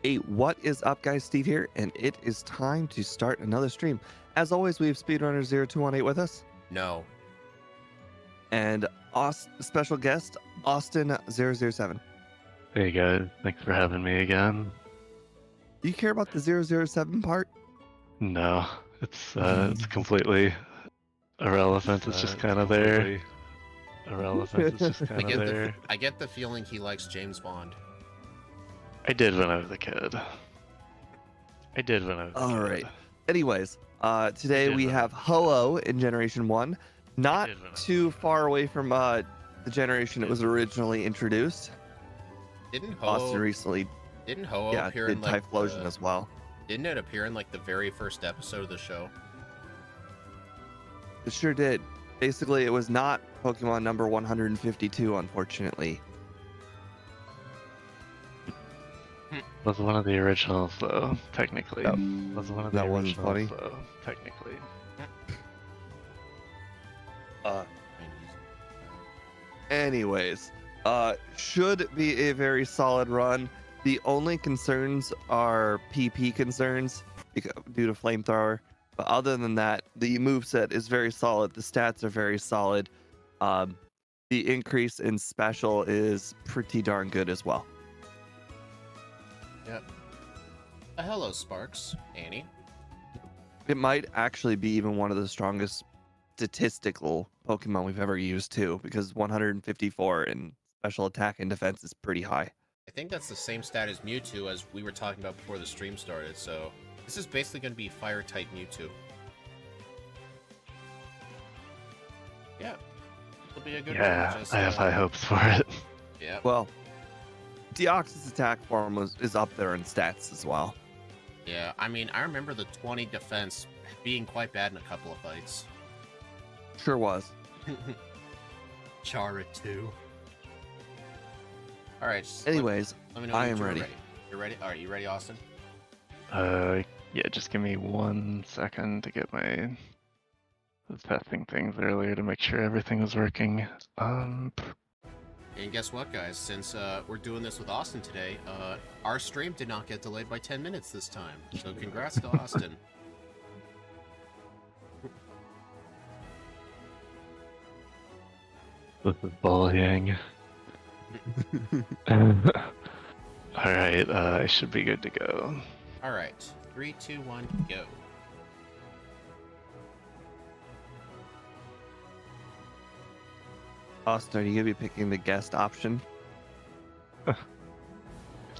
Hey, what is up, guys? Steve here, and it is time to start another stream. As always, we have Speedrunner 0218 with us, No. and special guest Austin 007. Hey guys, thanks for having me again. Do you care about the 007 part? No, it's completely irrelevant. It's just kind of there. Irrelevant. It's just kind of there. I get the feeling he likes James Bond. I did when I was a kid. All right. Anyways, today we have Ho-Oh in Generation 1. Not too far away from the generation it was originally introduced. Didn't Austin recently appear in like Typhlosion as well. Didn't it appear in like the very first episode of the show? It sure did. Basically, it was not Pokemon number 152, unfortunately. Was one of the originals though, technically. Was one of the That wasn't funny. though, technically. Anyways, should be a very solid run. The only concerns are PP concerns due to flamethrower. But other than that, the moveset is very solid. The stats are very solid. The increase in special is pretty darn good as well. Yep. Hello, Sparks. Annie. It might actually be even one of the strongest statistical Pokemon we've ever used too, because 154 in special attack and defense is pretty high. I think that's the same stat as Mewtwo as we were talking about before the stream started, so this is basically going to be Fire-type Mewtwo. Yeah. It'll be a good one. I have high hopes for it. Yeah. Well, Deoxys attack form is up there in stats as well. Yeah, I mean, I remember the 20 defense being quite bad in a couple of fights. Sure was. Chara 2. Alright. Anyways, let me know I am ready. You're ready? Alright, you ready, Austin? Yeah, just give me 1 second to get I was testing things earlier to make sure everything was working. And guess what, guys? Since we're doing this with Austin today, our stream did not get delayed by 10 minutes this time. So congrats to Austin. This is bullying. Alright, I should be good to go. Alright. 3, 2, 1, go. Austin, are you gonna be picking the guest option? Well,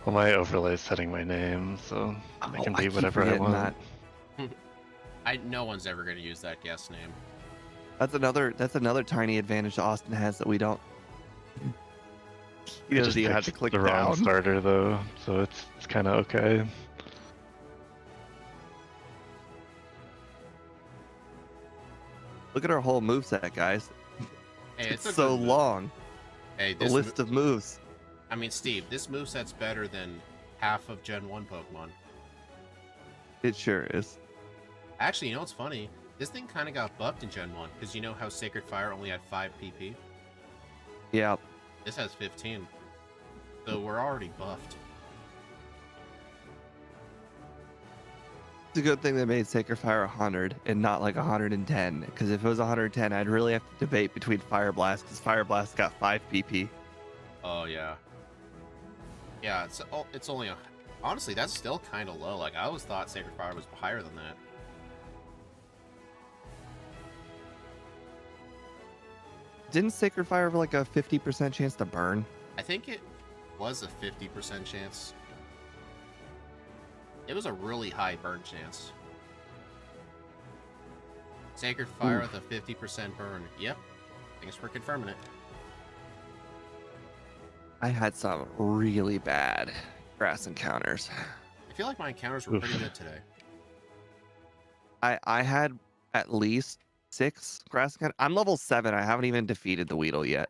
my overlay is setting my name, so I can be whatever I want. No one's ever going to use that guest name. That's another tiny advantage Austin has that we don't. He doesn't even have to click the wrong down. starter though, so it's kind of okay. Look at our whole moveset, guys. Hey, It's so long. Hey, The list of moves. I mean, Steve, this moveset's better than half of Gen 1 Pokemon. It sure is. Actually, you know what's funny? This thing kind of got buffed in Gen 1, because you know how Sacred Fire only had 5 PP? Yeah. This has 15. So we're already buffed. It's a good thing they made Sacred Fire 100 and not like 110, because if it was 110, I'd really have to debate between Fire Blast, because Fire Blast got 5 PP. Oh, yeah. Yeah, it's only a... Honestly, that's still kind of low. Like, I always thought Sacred Fire was higher than that. Didn't Sacred Fire have like a 50% chance to burn? I think it was a 50% chance. It was a really high burn chance. Sacred Fire with a 50% burn. Yep. Thanks for confirming it. I had some really bad grass encounters. I feel like my encounters were pretty good today. I had at least 6 grass encounters. I'm level 7. I haven't even defeated the Weedle yet.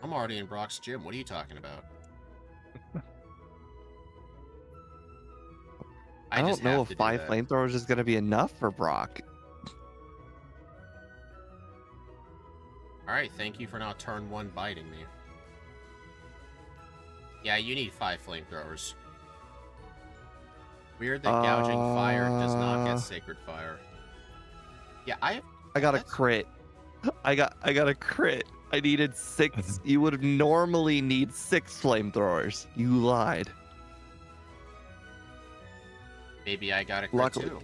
I'm already in Brock's gym. What are you talking about? I don't know if 5 flamethrowers is going to be enough for Brock. Alright, thank you for not turn 1 biting me. Yeah, you need 5 flamethrowers. Weird that gouging fire does not get sacred fire. Yeah, I got a crit. I got a crit. I needed 6. You would normally need 6 flamethrowers. You lied. Maybe I got a crit too.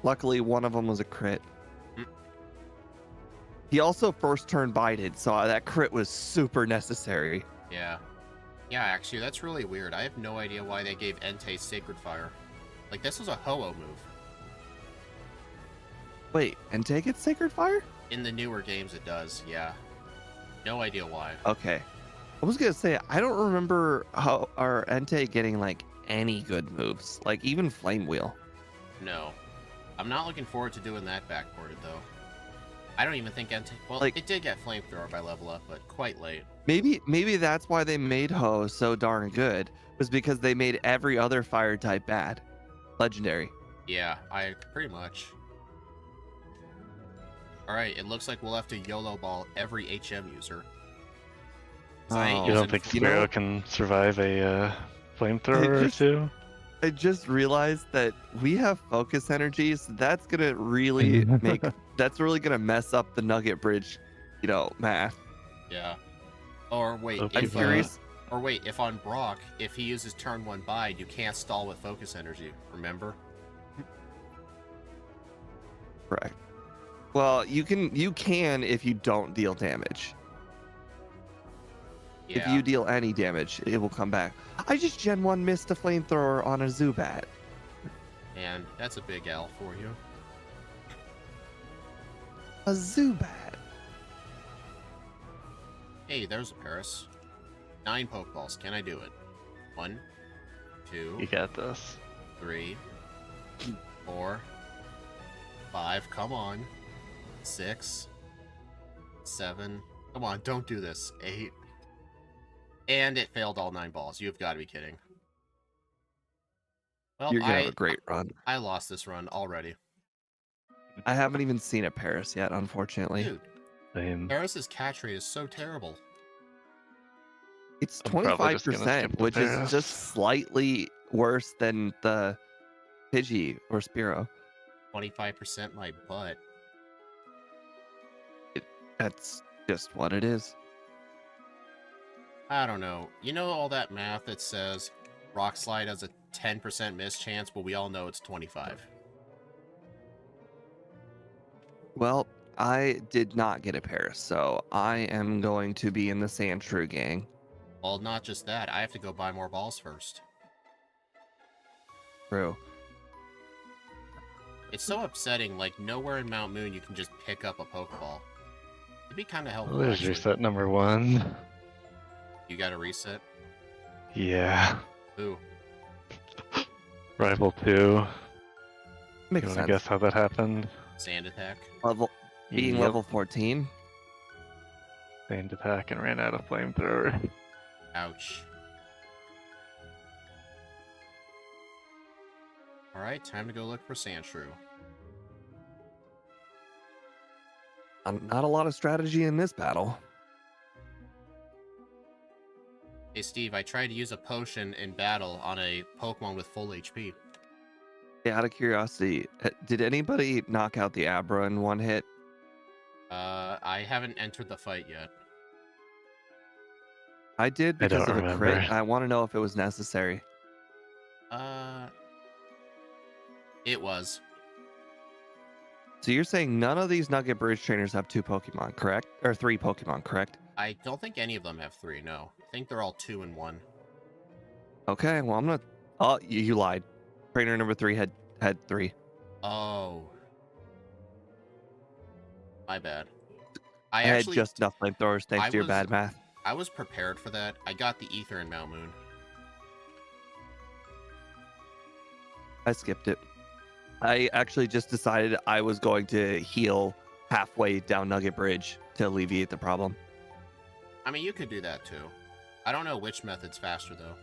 Luckily, one of them was a crit. Hmm. He also first turn bited, so that crit was super necessary. Yeah. Yeah, actually, that's really weird. I have no idea why they gave Entei Sacred Fire. Like, this was a Ho-Oh move. Wait, Entei gets Sacred Fire? In the newer games, it does, yeah. No idea why. Okay. I was going to say, I don't remember how our Entei getting, like, any good moves. Like, even Flame Wheel. No. I'm not looking forward to doing that backported, though. I don't even think Entei... Well, Like, it did get Flamethrower by level up, but quite late. Maybe that's why they made Ho so darn good, was because they made every other fire type bad. Legendary. Yeah, pretty much. Alright, it looks like we'll have to YOLO ball every HM user. Oh. You don't think Spiro can survive a flamethrower or two? I just realized that we have focus energies. That's gonna really that's really gonna mess up the Nugget Bridge, math. Yeah. Or wait, Okay, if curious. if on Brock, if he uses turn 1 bide, you can't stall with focus energy, remember? Correct. Well, you can if you don't deal damage. Yeah. If you deal any damage, it will come back. I just Gen 1 missed a flamethrower on a Zubat. And that's a big L for you. A Zubat. Hey, there's a Paris. 9 Pokeballs. Can I do it? 1, 2, You got this. 3, 4, 5. Come on. 6, 7. Come on, don't do this. 8. And it failed all 9 balls. You've got to be kidding. Well, You're gonna have a great run. I lost this run already. I haven't even seen a Paris yet, unfortunately. Dude, Same. Paris's catch rate is so terrible. It's I'm probably just gonna 25%, skip the which is Paris. just slightly worse than the Pidgey or Spearow. 25% my butt. That's just what it is. I don't know. You know all that math that says Rock Slide has a 10% miss chance, but we all know it's 25. Well, I did not get a Paris, so I am going to be in the Sandshrew gang. Well, not just that. I have to go buy more balls first. True. It's so upsetting, like, nowhere in Mount Moon you can just pick up a Pokeball. It'd be kind of helpful, There's actually. reset number 1. You got to reset? Yeah. Ooh. Rival 2. Makes You want sense. to guess how that happened? Sand Attack. Being Yep. level 14. Sand attack and ran out of flamethrower. Ouch. Alright, time to go look for Sandshrew. Not a lot of strategy in this battle. Hey Steve, I tried to use a potion in battle on a Pokemon with full HP. Yeah, out of curiosity, did anybody knock out the Abra in one hit? I haven't entered the fight yet. I did I because don't of a crit. remember. I want to know if it was necessary. It was. So you're saying none of these Nugget Bridge trainers have 2 Pokemon, correct? Or 3 Pokemon, correct? I don't think any of them have 3, no. I think they're all 2 and 1. Okay, well I'm not. Oh, you lied. Trainer number 3 had 3. Oh. My bad. I had just enough flamethrowers thanks to your bad math. I was prepared for that. I got the Ether in Mount Moon. I skipped it. I actually just decided I was going to heal halfway down Nugget Bridge to alleviate the problem. I mean, you could do that too. I don't know which method's faster though.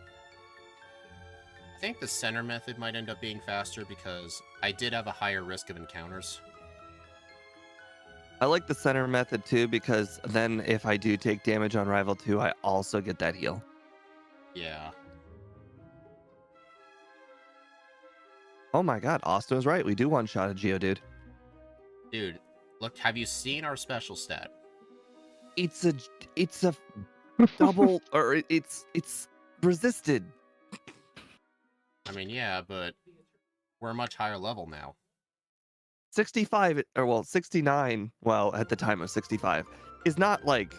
I think the center method might end up being faster because I did have a higher risk of encounters. I like the center method too because then if I do take damage on Rival 2, I also get that heal. Yeah. Oh my god, Austin was right. We do one-shot a Geodude. Dude, look, have you seen our special stat? It's a double, or it's resisted. I mean, yeah, but we're a much higher level now. 65, or well, 69, well, at the time of 65, is not like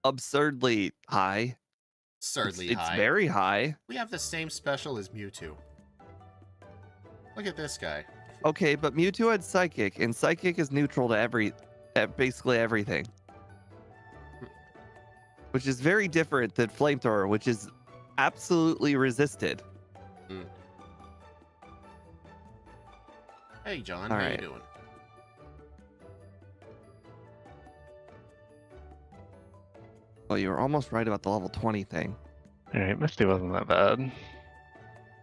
absurdly high. Absurdly It's high. very high. We have the same special as Mewtwo. Look at this guy. Okay, but Mewtwo had Psychic, and Psychic is neutral to basically everything. Which is very different than Flamethrower, which is absolutely resisted. Hey, John, All how right. you doing? Well, you were almost right about the level 20 thing. Alright, Misty wasn't that bad.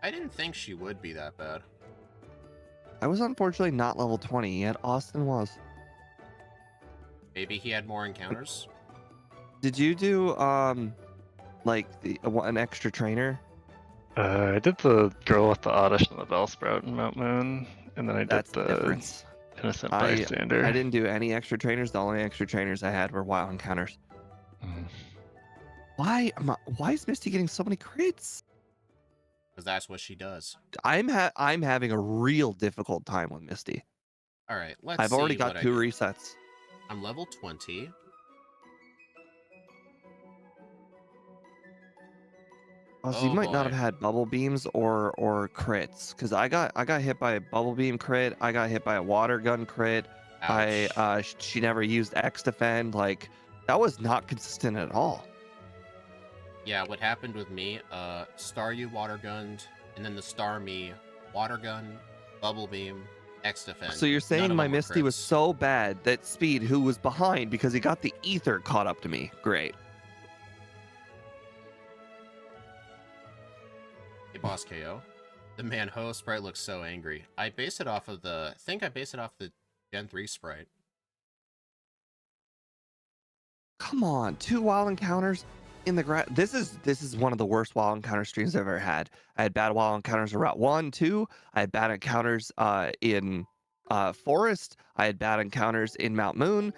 I didn't think she would be that bad. I was unfortunately not level 20, yet Austin was. Maybe he had more encounters? Did you do, like, an extra trainer? I did the girl with the Oddish and the Bellsprout in Mount Moon, and then I did That's the the difference. Innocent I Bystander. didn't do any extra trainers. The only extra trainers I had were wild encounters. Mhm. Why is Misty getting so many crits? Because that's what she does. I'm having a real difficult time with Misty. All right, let's I've see already got what 2 I did. resets. I'm level 20. Oh, so you Oh, might not boy. have had bubble beams or crits, because I got hit by a bubble beam crit. I got hit by a water gun crit. Ouch. She never used X defend. Like, that was not consistent at all. Yeah, what happened with me, Staryu water gunned, and then the Starmie water gun, bubble beam, X defend. So you're None saying of my them were Misty was crits. so bad that Speed, who was behind because he got the ether, caught up to me. Great. Hey, Boss KO. The Manho sprite looks so angry. I based it off of the... I think I based it off the Gen 3 sprite. Come on, 2 wild encounters in the grass. This is one of the worst wild encounter streams I've ever had. I had bad wild encounters in Route 1, 2. I had bad encounters in Forest. I had bad encounters in Mount Moon.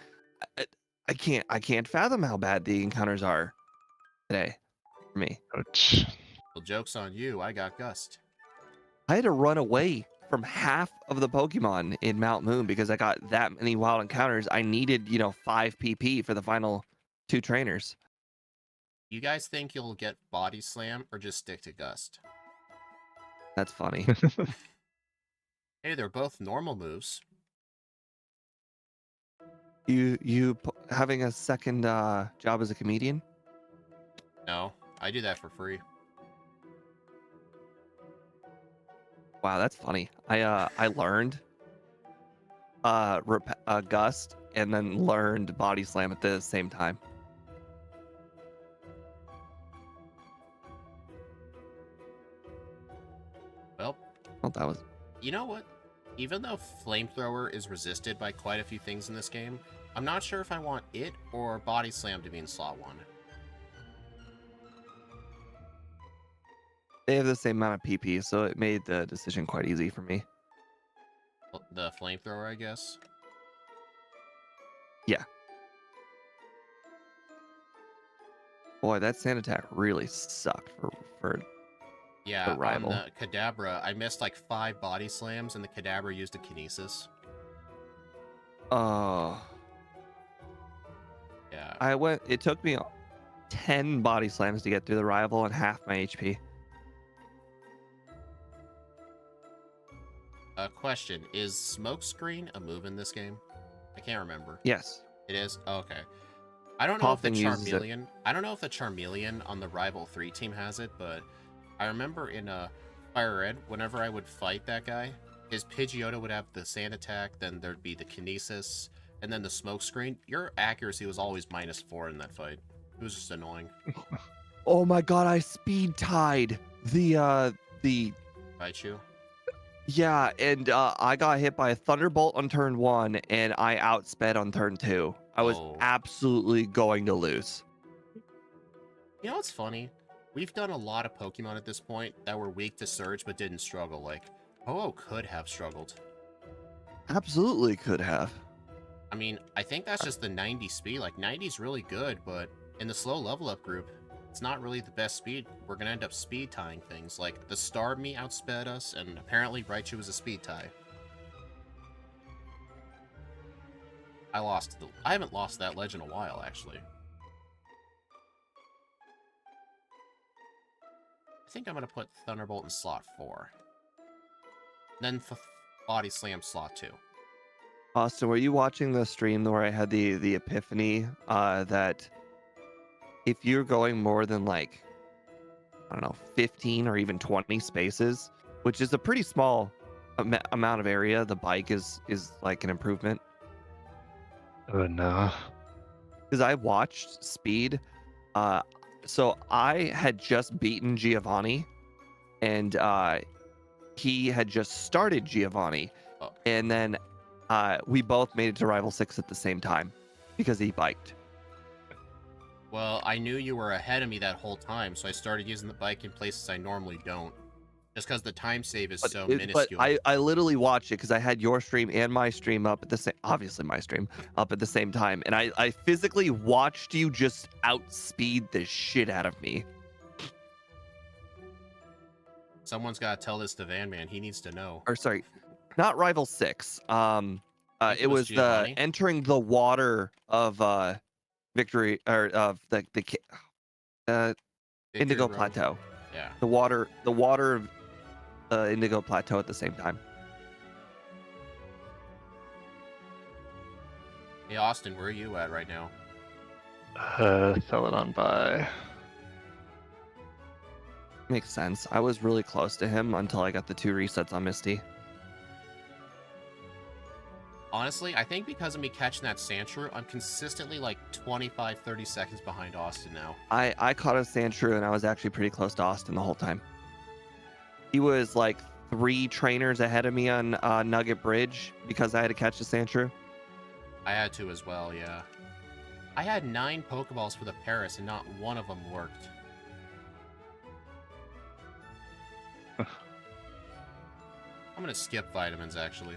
I can't fathom how bad the encounters are today for me. Ouch. Well, joke's on you. I got Gust. I had to run away from half of the Pokemon in Mount Moon because I got that many wild encounters. I needed, 5 PP for the final 2 trainers. You guys think you'll get Body Slam or just stick to Gust? That's funny. Hey, they're both normal moves. You having a second job as a comedian? No, I do that for free. Wow, that's funny. I learned Gust and then learned Body Slam at the same time. Well, Oh, that was you know what? Even though Flamethrower is resisted by quite a few things in this game, I'm not sure if I want it or Body Slam to be in slot 1. they have the same amount of PP, so it made the decision quite easy for me. The Flamethrower, I guess. Yeah. Boy, that sand attack really sucked for Yeah, the rival. on the Kadabra, I missed like 5 Body Slams, and the Kadabra used a Kinesis. Oh. Yeah. It took me 10 Body Slams to get through the rival and half my HP. Question, is Smokescreen a move in this game? I can't remember. Yes. It is? Oh, okay. I don't know if the Coffin uses it. Charmeleon... I don't know if the Charmeleon on the Rival 3 team has it, but I remember in Fire Red, whenever I would fight that guy, his Pidgeotto would have the Sand Attack, then there'd be the Kinesis, and then the Smokescreen. Your accuracy was always -4 in that fight. It was just annoying. Oh my god, I speed tied the Raichu? yeah, and I got hit by a Thunderbolt on turn 1 and I outsped on turn 2. I was Oh. absolutely going to lose. You know what's funny? we've done a lot of Pokemon at this point that were weak to Surge but didn't struggle. Like, Ho-Oh could have struggled. Absolutely could have. I mean, I think that's just the 90 speed. Like, 90's really good, but in the slow level up group, it's not really the best speed. We're gonna end up speed tying things. Like, the Starmie outsped us, and apparently Raichu was a speed tie. I haven't lost that ledge in a while, actually. I think I'm gonna put Thunderbolt in slot 4. Then Body Slam slot 2. Austin, were you watching the stream where I had the epiphany that if you're going more than like, I don't know, 15 or even 20 spaces, which is a pretty small amount of area, the bike is like an improvement. Oh no. Because I watched Speed. So I had just beaten Giovanni, and he had just started Giovanni. Oh. And then we both made it to Rival 6 at the same time because he biked. Well, I knew you were ahead of me that whole time, so I started using the bike in places I normally don't. Just because the time save is so minuscule. But I literally watched it because I had your stream and my stream up at the same, obviously my stream, up at the same time. And I physically watched you just outspeed the shit out of me. Someone's got to tell this to Van Man. He needs to know. Or sorry, not Rival 6. It was the Giovanni? entering the water of Victory, or of the Indigo Victory Road? Plateau. Yeah. The water of Indigo Plateau at the same time. Hey, Austin, where are you at right now? Celadon by. Makes sense. I was really close to him until I got the 2 resets on Misty. Honestly, I think because of me catching that Sandshrew, I'm consistently like 25, 30 seconds behind Austin now. I caught a Sandshrew and I was actually pretty close to Austin the whole time. He was like 3 trainers ahead of me on Nugget Bridge because I had to catch the Sandshrew. I had to as well, yeah. I had 9 Pokeballs for the Paris and not one of them worked. I'm gonna skip vitamins, actually.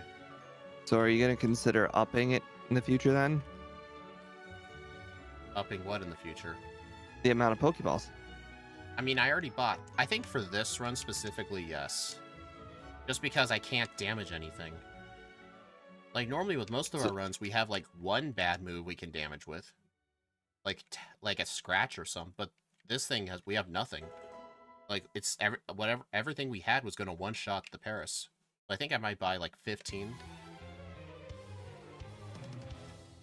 So are you going to consider upping it in the future then? Upping what in the future? The amount of Pokeballs. I mean, I already bought... I think for this run specifically, yes. Just because I can't damage anything. Like, normally with most of our runs, we have, like, one bad move we can damage with. Like a scratch or something. But this thing has... We have nothing. Like, it's... Everything we had was going to one-shot the Paris. I think I might buy, like, 15.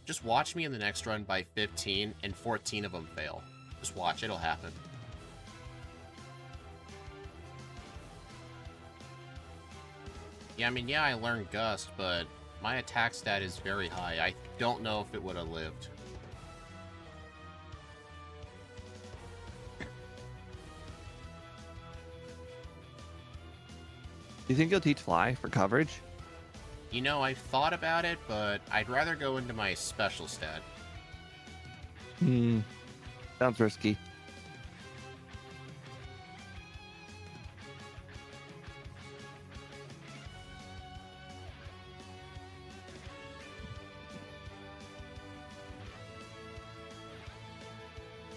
Just watch me in the next run buy 15, and 14 of them fail. Just watch, it'll happen. Yeah, I mean, yeah, I learned Gust, but my attack stat is very high. I don't know if it would have lived. Do you think you'll teach Fly for coverage? You know, I've thought about it, but I'd rather go into my special stat. Sounds risky.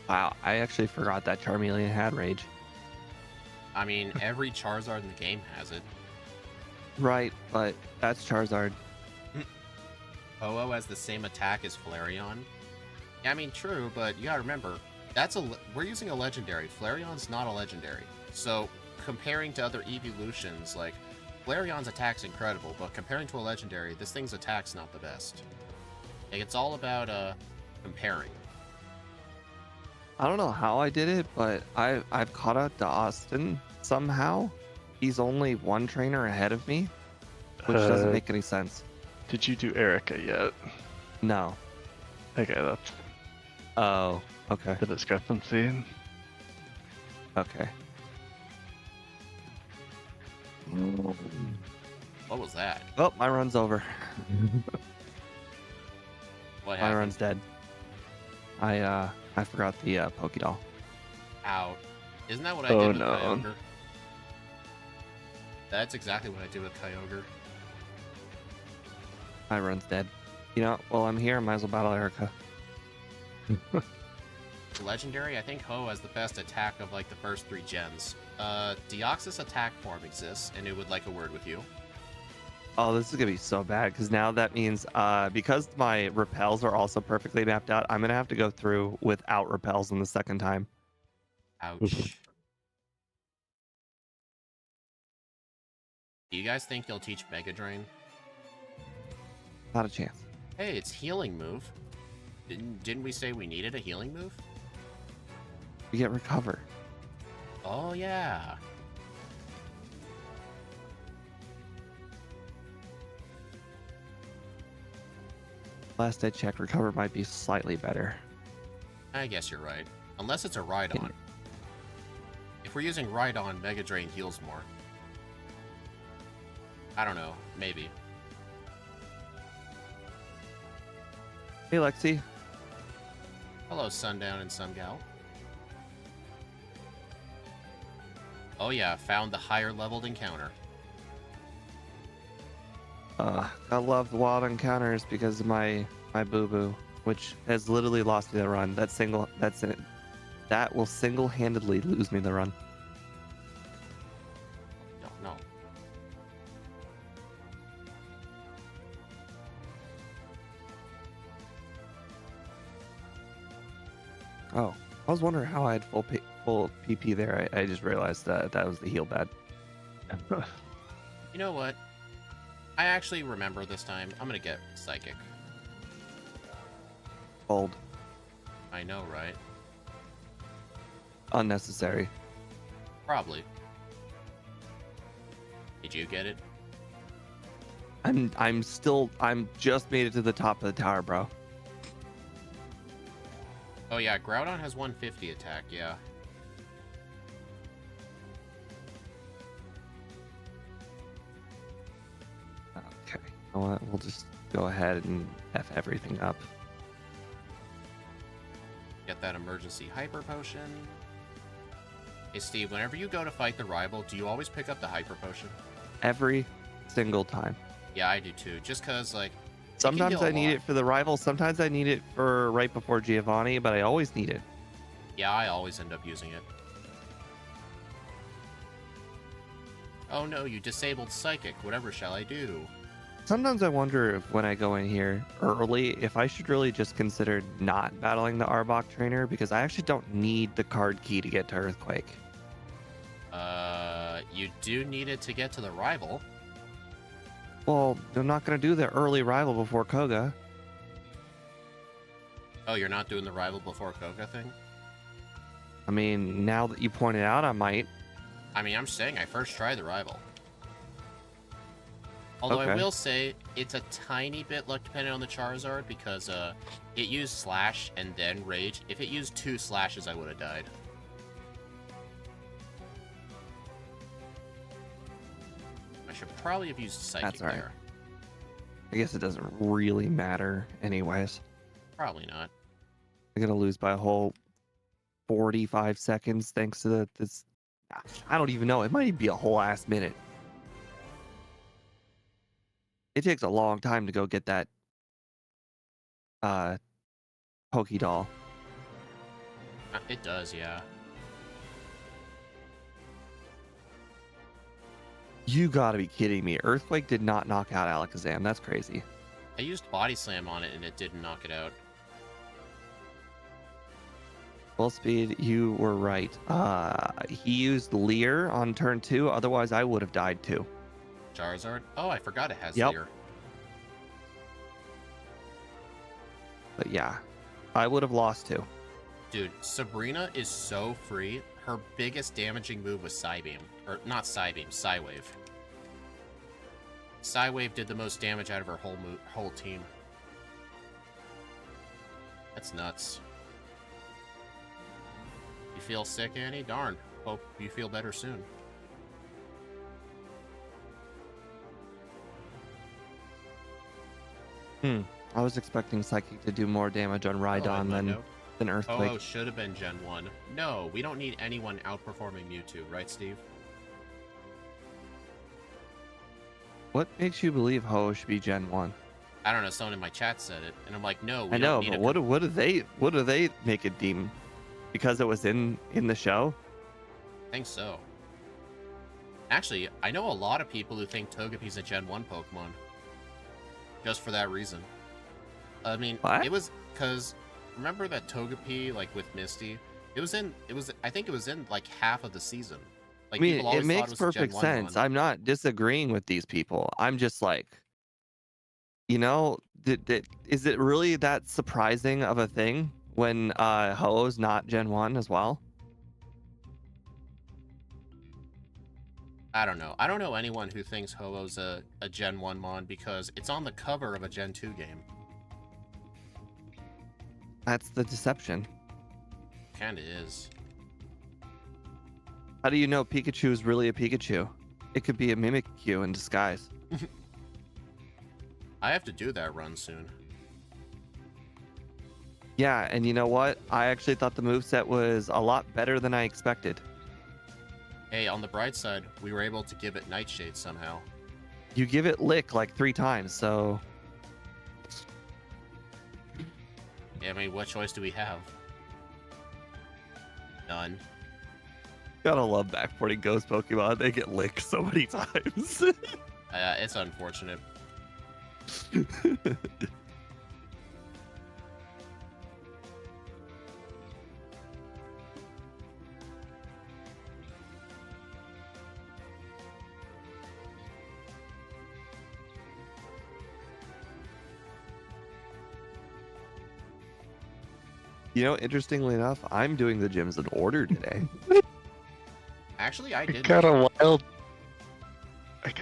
Wow, I actually forgot that Charmeleon had Rage. I mean, every Charizard in the game has it. Right, but that's Charizard. Ho-Oh has the same attack as Flareon. Yeah, I mean, true, but you gotta remember, we're using a legendary. Flareon's not a legendary. So, comparing to other evolutions, like, Flareon's attack's incredible, but comparing to a legendary, this thing's attack's not the best. Like, it's all about, comparing. I don't know how I did it, but I've caught up to Austin somehow. He's only 1 trainer ahead of me, which doesn't make any sense. Did you do Erica yet? No. Okay, that's Oh, okay. the discrepancy. Okay. What was that? Oh, my run's over. What My happened? run's dead. I forgot the Pokédoll. Out. Isn't that what I Oh, did with no. Kyogre? That's exactly what I did with Kyogre. My run's dead. You know, well, I'm here. I might as well battle Erica. Legendary, I think Ho has the best attack of like the first 3 gens. Deoxys attack form exists, and it would like a word with you. Oh, this is gonna be so bad because now that means because my repels are also perfectly mapped out, I'm gonna have to go through without repels on the second time. Ouch. Do you guys think you'll teach Mega Drain? Not a chance. Hey, it's healing move. Didn't we say we needed a healing move? You get recover. Oh yeah. Last I checked, recover might be slightly better. I guess you're right. Unless it's a Rhydon. If we're using Rhydon, Mega Drain heals more. I don't know. Maybe. Hey, Lexi. Hello, Sundown and Sungal. Oh yeah, found the higher leveled encounter. I love the wild encounters because of my boo-boo, which has literally lost me the run. That will single-handedly lose me the run. No. Oh, I was wondering how I had full PP there. I just realized that was the heal bad. You know what? I actually remember this time. I'm gonna get Psychic. Old. I know, right? Unnecessary. Probably. Did you get it? I'm just made it to the top of the tower, bro. Oh yeah, Groudon has 150 attack, yeah. Okay. You know what? We'll just go ahead and F everything up. Get that emergency Hyper Potion. Hey Steve, whenever you go to fight the rival, do you always pick up the Hyper Potion? Every single time. Yeah, I do too. Just cause like Sometimes I need it for the rival. Sometimes I need it for right before Giovanni, but I always need it. Yeah, I always end up using it. Oh no, you disabled Psychic. Whatever shall I do? Sometimes I wonder if when I go in here early, if I should really just consider not battling the Arbok trainer because I actually don't need the card key to get to Earthquake. You do need it to get to the rival. Well, I'm not going to do the early rival before Koga. Oh, you're not doing the rival before Koga thing? I mean, now that you pointed out, I might. I mean, I'm saying I first tried the rival. Although Okay. I will say it's a tiny bit luck dependent on the Charizard because it used Slash and then Rage. If it used 2 Slashes, I would have died. I should probably have used Psychic That's all right. there. I guess it doesn't really matter anyways. Probably not. I'm going to lose by a whole 45 seconds thanks to this. I don't even know. It might even be a whole ass minute. It takes a long time to go get that Pokédoll. It does, yeah. You gotta be kidding me. Earthquake did not knock out Alakazam. That's crazy. I used Body Slam on it and it didn't knock it out. Well, Speed, you were right. He used Leer on turn 2. Otherwise, I would have died too. Charizard? Oh, I forgot it has Yep. Leer. But yeah, I would have lost too. Dude, Sabrina is so free. Her biggest damaging move was Psybeam. Or, not Psybeam, Psywave. Psywave did the most damage out of her whole team. That's nuts. You feel sick, Annie? Darn. Hope you feel better soon. I was expecting Psychic to do more damage on Rhydon than Mundo. An earthquake. Oh, should have been Gen 1. No, we don't need anyone outperforming Mewtwo, right, Steve? What makes you believe Ho should be Gen 1? I don't know, someone in my chat said it, and I'm like, no, we I know, don't need but what do they make it deem? Because it was in the show? I think so. Actually, I know a lot of people who think Togepi's a Gen 1 Pokemon. Just for that reason. I mean, What? it was because remember that Togepi, like with Misty, I think it was in like half of the season. Like I mean, people always it thought makes it was a Gen perfect 1 sense. mon. I'm not disagreeing with these people. I'm just like, is it really that surprising of a thing when Ho's not Gen 1 as well? I don't know. I don't know anyone who thinks Ho-Oh's a Gen 1 mon because it's on the cover of a Gen 2 game. That's the deception. Kinda is. How do you know Pikachu is really a Pikachu? It could be a Mimikyu in disguise. I have to do that run soon. Yeah, and you know what? I actually thought the moveset was a lot better than I expected. Hey, on the bright side, we were able to give it Nightshade somehow. You give it lick like 3 times, so Yeah, I mean, what choice do we have? None. gotta love backporting ghost Pokemon. They get licked so many times. It's unfortunate. You know, interestingly enough, I'm doing the gyms in order today. Actually, I did. I got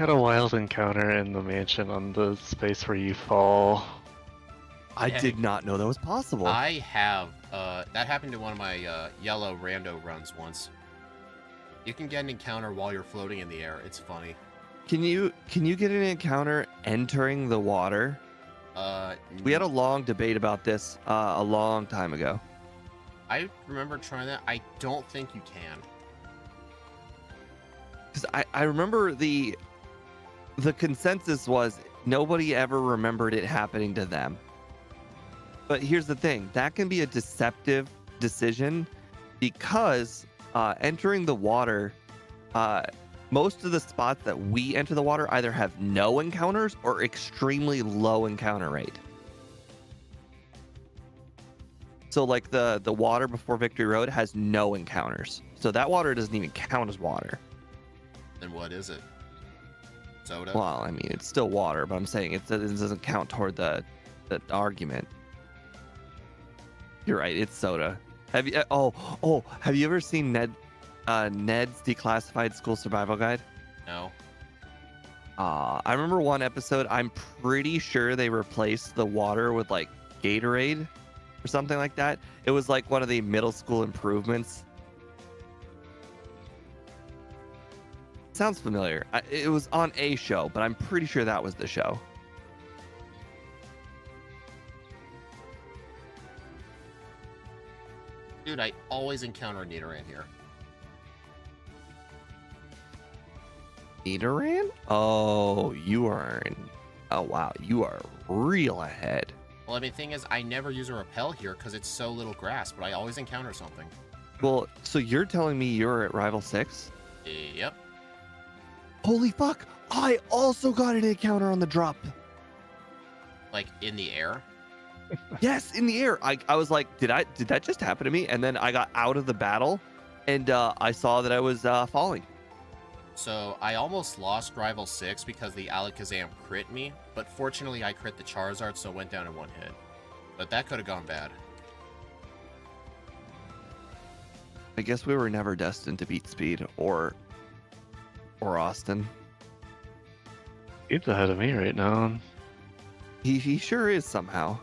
a wild encounter in the mansion on the space where you fall. I Yeah. did not know that was possible. I have. That happened to one of my yellow rando runs once. You can get an encounter while you're floating in the air. It's funny. Can you get an encounter entering the water? We had a long debate about this a long time ago. I remember trying that. I don't think you can. Because I remember the consensus was nobody ever remembered it happening to them. But here's the thing, that can be a deceptive decision because entering the water, most of the spots that we enter the water either have no encounters or extremely low encounter rate. So like the water before Victory Road has no encounters. So that water doesn't even count as water. Then what is it? Soda? Well, I mean, it's still water, but I'm saying it doesn't count toward the argument. You're right, it's soda. Have you have you ever seen Ned's Declassified School Survival Guide? No. I remember one episode, I'm pretty sure they replaced the water with like Gatorade or something like that. It was like one of the middle school improvements. Sounds familiar. It was on a show, but I'm pretty sure that was the show. Dude, I always encounter Nidoran here. Nidoran? Oh, you are oh wow, you are real ahead. Well, I mean, the thing is, I never use a repel here because it's so little grass, but I always encounter something. Well, so you're telling me you're at Rival 6? Yep. Holy fuck! I also got an encounter on the drop. Like, in the air? Yes, in the air. I was like, did that just happen to me? And then I got out of the battle, and I saw that I was falling. So, I almost lost Rival 6 because the Alakazam crit me, but fortunately I crit the Charizard, so it went down in one hit. But that could have gone bad. I guess we were never destined to beat Speed or Austin. He's ahead of me right now. He sure is somehow.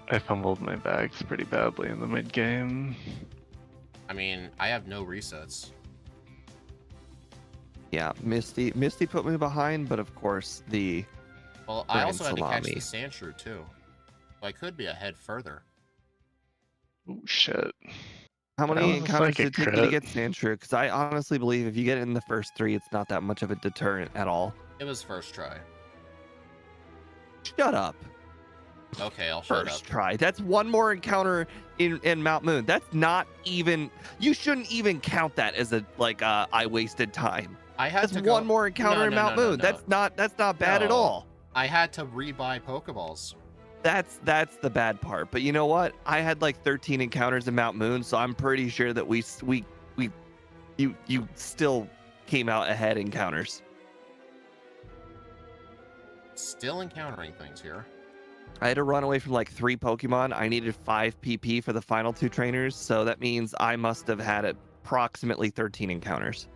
I fumbled my bags pretty badly in the mid game. I mean, I have no resets. Yeah, Misty put me behind, but of course the Well, I Grand also had to catch Salami. the Sandshrew, too. So I could be ahead further. Oh shit. How That many was a encounters did psychic it take you to crit. get Sandshrew? Because I honestly believe if you get it in the first 3, it's not that much of a deterrent at all. It was first try. Shut up. Okay, I'll shut First up. try. That's one more encounter in Mount Moon. That's not even. You shouldn't even count that as a I wasted time. I had That's to go... one more encounter in Mount Moon. That's not bad at No. all. I had to rebuy Pokeballs. That's the bad part. But you know what? I had like 13 encounters in Mount Moon, so I'm pretty sure that you still came out ahead in encounters. Still encountering things here. I had to run away from like 3 Pokemon. I needed 5 PP for the final 2 trainers, so that means I must have had approximately 13 encounters.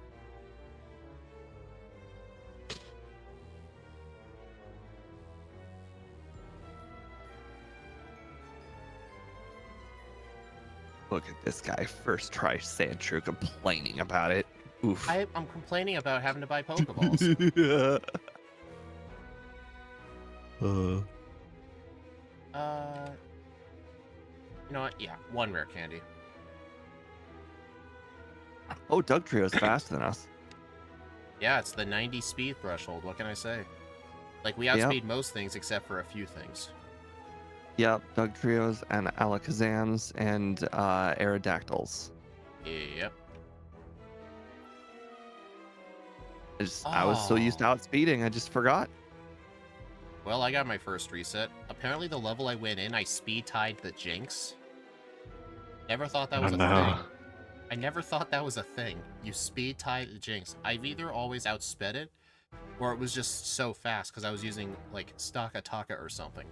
Look at this guy, first try Sandshrew, complaining about it. Oof. I'm complaining about having to buy Pokeballs. You know what? Yeah, 1 rare candy. Oh, Doug Trio's faster than us. Yeah, it's the 90 speed threshold. What can I say? Like, we outspeed most things except for a few things. Yep, Doug Trios and Alakazams and Aerodactyls. Yep. I was so used to outspeeding, I just forgot. Well, I got my first reset. Apparently the level I went in, I speed-tied the Jinx. Never thought that was a thing. I never thought that was a thing. You speed-tie the Jinx. I've either always outsped it, or it was just so fast because I was using, like, Stakataka or something.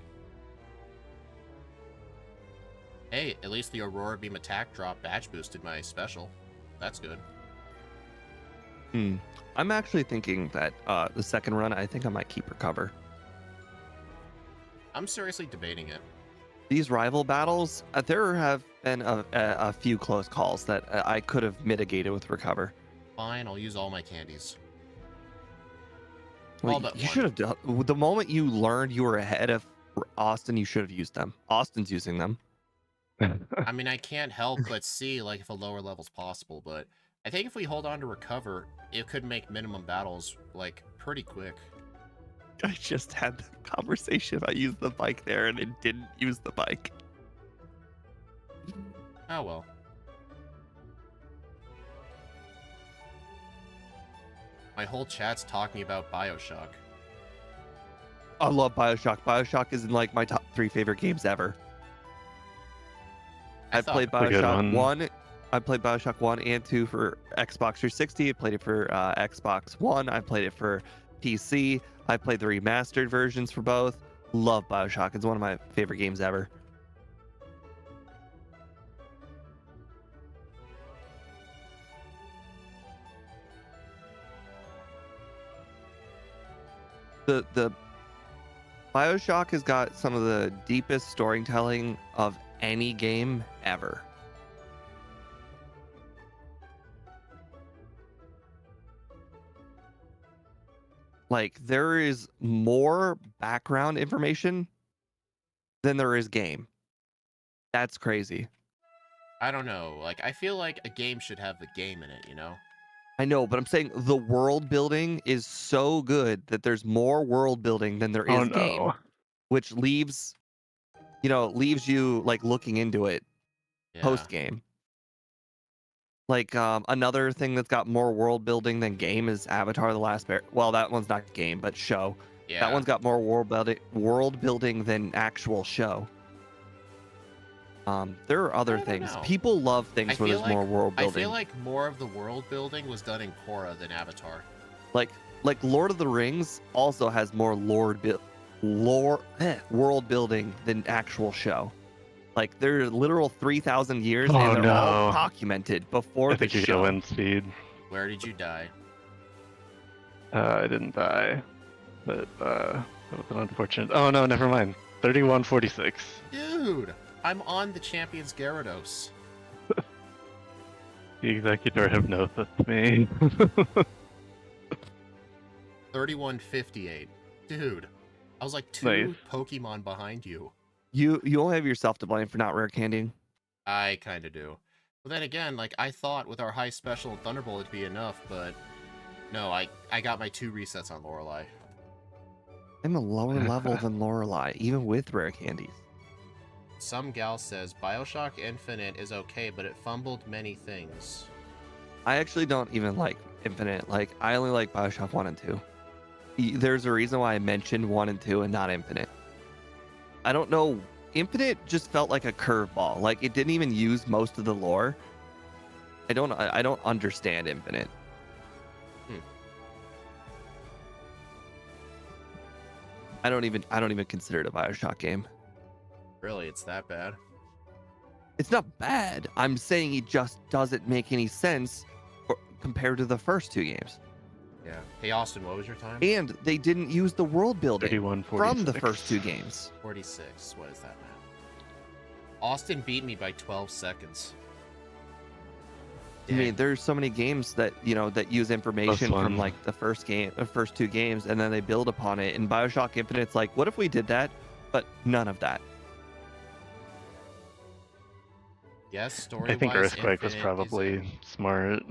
Hey, at least the Aurora Beam attack drop batch boosted my special. That's good. I'm actually thinking that the second run, I think I might keep Recover. I'm seriously debating it. These rival battles, there have been a few close calls that I could have mitigated with Recover. Fine, I'll use all my candies. Well, All but you one. should have done. The moment you learned you were ahead of Austin, you should have used them. Austin's using them. I mean, I can't help but see, like, if a lower level's possible, but I think if we hold on to Recover, it could make minimum battles, like, pretty quick. I just had the conversation about using the bike there, and it didn't use the bike. Oh, well. My whole chat's talking about Bioshock. I love Bioshock. Bioshock is in like my top 3 favorite games ever. I've played Bioshock 1. I played Bioshock 1 and 2 for Xbox 360. I played it for Xbox One. I played it for PC. I played the remastered versions for both. Love Bioshock. It's one of my favorite games ever. The Bioshock has got some of the deepest storytelling of any game ever. Like, there is more background information than there is game. That's crazy. I don't know. Like, I feel like a game should have the game in it, you know? I know, but I'm saying the world building is so good that there's more world building than there is game, which leaves you like looking into it post game. Like another thing that's got more world building than game is Avatar: The Last Bear. Well, that one's not game, but show. Yeah. That one's got more world building than actual show. There are other things. People love things where there's more world building. I feel like more of the world building was done in Korra than Avatar. Like Lord of the Rings also has more world building than actual show. Like, they're literal 3,000 years and they're all documented before the show. I think you get wind speed. Where did you die? I didn't die, but that was an unfortunate. Oh no, never mind. 3146. Dude, I'm on the Champions Gyarados. The Executor Hypnosis me. 3158. Dude, I was like 2 Pokemon behind you. You only have yourself to blame for not rare candying. I kind of do. But then again, like, I thought with our high special and Thunderbolt it'd be enough, but no, I got my 2 resets on Lorelei. I'm a lower level than Lorelei, even with rare candies. Some gal says Bioshock Infinite is okay, but it fumbled many things. I actually don't even like Infinite. Like, I only like Bioshock 1 and 2. There's a reason why I mentioned 1 and 2 and not Infinite. I don't know. Infinite just felt like a curveball. Like, it didn't even use most of the lore. I don't understand Infinite. I don't even consider it a Bioshock game. Really, it's that bad? It's not bad. I'm saying it just doesn't make any sense compared to the first 2 games. Yeah. Hey, Austin, what was your time? And they didn't use the world building 31:46. from the first 2 games. 46. What is that, man? Austin beat me by 12 seconds. I mean, there's so many games that that use information Plus from one. like the first 2 games, and then they build upon it. In Bioshock Infinite, it's like, what if we did that, but none of that? Yes, story-wise, I think Earthquake was Infinite probably smart.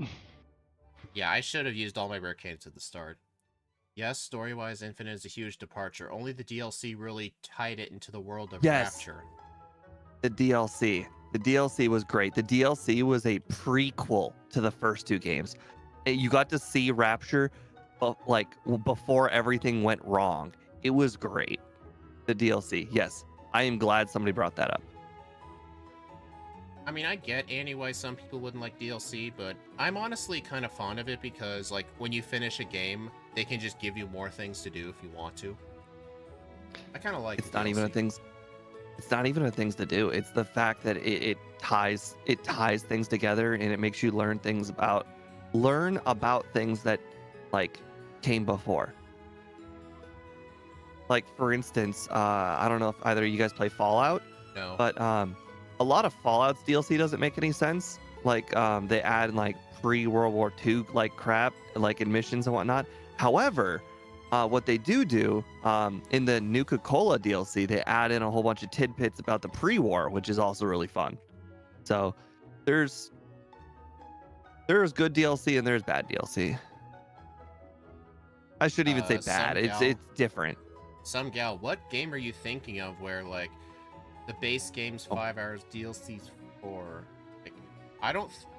Yeah, I should have used all my rare candies at the start. Yes, story-wise, Infinite is a huge departure. Only the DLC really tied it into the world of Yes. Rapture. The DLC. The DLC was great. The DLC was a prequel to the first 2 games. You got to see Rapture, before everything went wrong. It was great. The DLC. Yes, I am glad somebody brought that up. I mean, I get Annie why some people wouldn't like DLC, but I'm honestly kind of fond of it because, like, when you finish a game, they can just give you more things to do if you want to. I kind of like It's the not even a DLC. things. It's not even a things to do. It's the fact that it ties things together, and it makes you learn about things that like came before. Like, for instance, I don't know if either of you guys play Fallout, No. but a lot of Fallout's DLC doesn't make any sense. Like, they add like pre-World War II like crap, like in missions and whatnot. However, what they do in the Nuka-Cola DLC, they add in a whole bunch of tidbits about the pre-war, which is also really fun. So there's good DLC and there's bad DLC. I shouldn't even say bad. It's different. Some gal, what game are you thinking of where, like, the base game's 5 hours, DLC's 4? Like,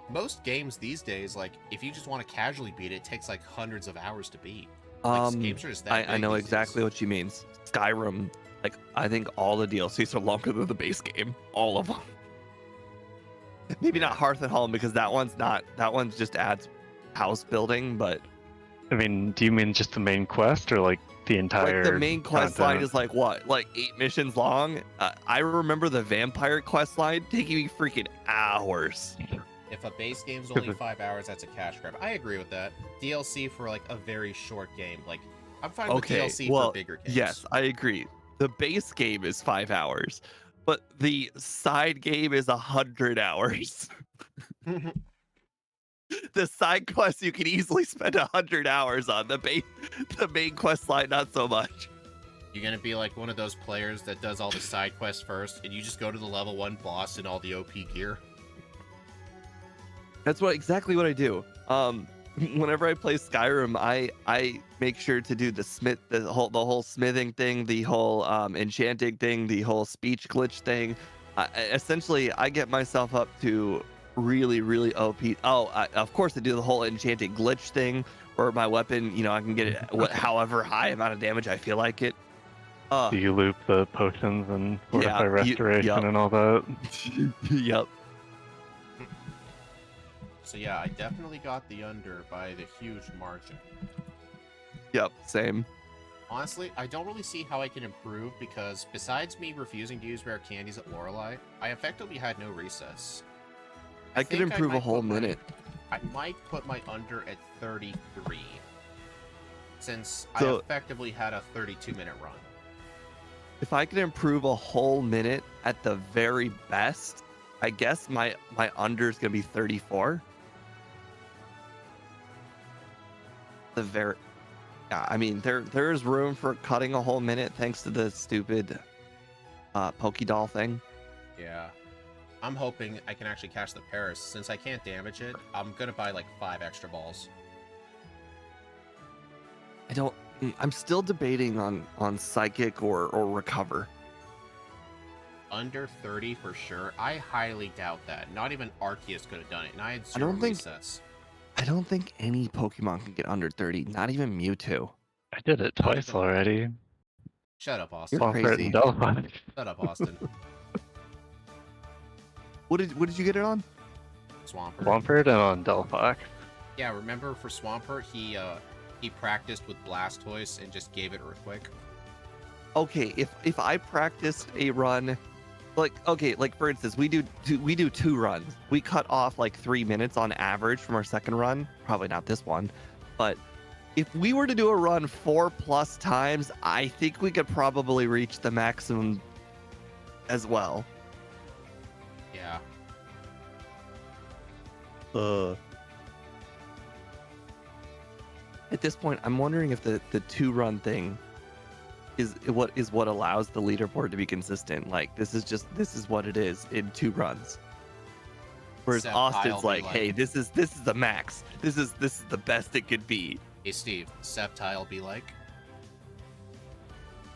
most games these days, like, if you just want to casually beat it, it takes like hundreds of hours to beat. Like, games are just that I big know these exactly days. what she means. Skyrim, like, I think all the DLCs are longer than the base game. All of them. Maybe not Hearth and Home, because that one's just adds house building, but I mean, do you mean just the main quest or like the entire like the main quest line content? is like what, like 8 missions long? I remember the vampire quest line taking me freaking hours. If a base game's only 5 hours, that's a cash grab. I agree with that. DLC for like a very short game. Like, I'm fine with DLC for bigger games. Yes, I agree. The base game is 5 hours, but the side game is 100 hours. The side quest you can easily spend 100 hours on. The main quest line, not so much. You're gonna be like one of those players that does all the side quests first, and you just go to the level 1 boss and all the OP gear. That's exactly what I do. Whenever I play Skyrim, I make sure to do the whole smithing thing, the whole enchanting thing, the whole speech glitch thing. Essentially, I get myself up to really, really OP. Of course, I do the whole enchanting glitch thing, where my weapon, I can get it however high amount of damage I feel like it. Do you loop the potions and fortify Yeah, restoration and all that? Yep. So yeah, I definitely got the under by the huge margin. Yep, same. Honestly, I don't really see how I can improve because besides me refusing to use rare candies at Lorelei, I effectively had no recess. I could think improve a might whole put my- minute. I might put my under at 33, since So- I effectively had a 32-minute run. If I could improve a whole minute at the very best, I guess my under is gonna be 34. Yeah, I mean there is room for cutting a whole minute thanks to the stupid Pokedoll thing. Yeah. I'm hoping I can actually catch the Paris. Since I can't damage it, I'm gonna buy like 5 extra balls. I'm still debating on psychic or recover. Under 30 for sure. I highly doubt that. Not even Arceus could have done it, and I had I 0 don't think- resets. I don't think any Pokemon can get under 30. Not even Mewtwo. I did it Not twice even- already. Shut up, Austin. You're Swampert crazy. and Delphi. Shut up, Austin. What did you get it on? Swampert. Swampert and on Delphi. Yeah, remember for Swampert, he practiced with Blastoise and just gave it Earthquake. Okay, if I practiced a run, like for instance, we do 2 runs. We cut off like 3 minutes on average from our second run. Probably not this one, but if we were to do a run 4+ times, I think we could probably reach the maximum as well. Yeah. At this point, I'm wondering if the 2-run thing is what allows the leaderboard to be consistent. Like this is what it is in 2 runs. Whereas Seth, Austin's I'll be like, hey, this is the max. This is the best it could be. Hey, Steve, Sceptile be like?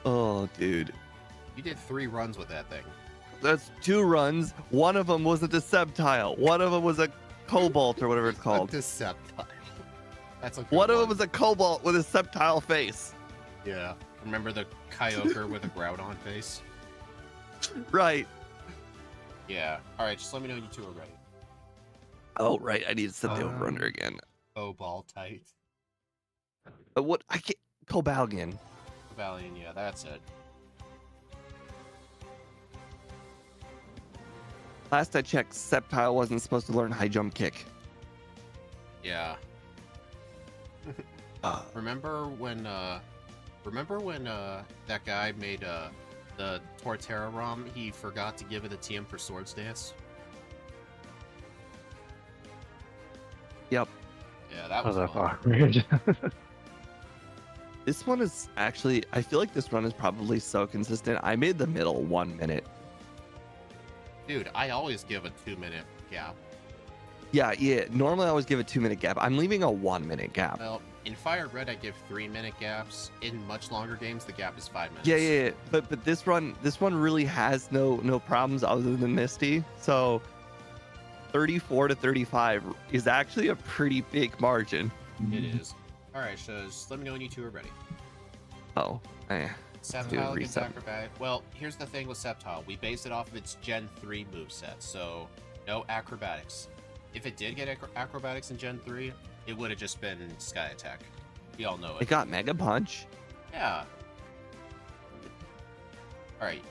Oh, dude. You did 3 runs with that thing. That's 2 runs. One of them was a Deceptile. One of them was a Cobalt or whatever it's called. Deceptile. That's a good One of them one. was a Cobalt with a Sceptile face. Yeah. Remember the Kyogre with a Groudon face? Right. Yeah. Alright, just let me know when you 2 are ready. Oh, right. I need to set the over under again. Oh, ball tight. What? I can't. Cobalgian. Valiant, yeah, that's it. Last I checked, Sceptile wasn't supposed to learn high jump kick. Yeah. Remember when that guy made the Torterra ROM, he forgot to give it a TM for Swords Dance? Yep. Yeah, that Oh, was that's fun. awkward. This one is actually, I feel like this run is probably so consistent. I made the middle 1 minute. Dude, I always give a 2-minute gap. Yeah. Normally I always give a 2-minute gap. I'm leaving a 1 minute gap. Well, in Fire Red, I give 3-minute gaps. In much longer games, the gap is 5 minutes. Yeah. But this run really has no problems other than Misty. So 34 to 35 is actually a pretty big margin. It is. Alright, so just let me know when you 2 are ready. Oh, do a Sceptile against reset. Acrobatic. Well, here's the thing with Sceptile. We based it off of its Gen 3 moveset, so no Acrobatics. If it did get Acrobatics in Gen 3, it would have just been Sky Attack. We all know It it. got Mega Punch. Yeah. Alright.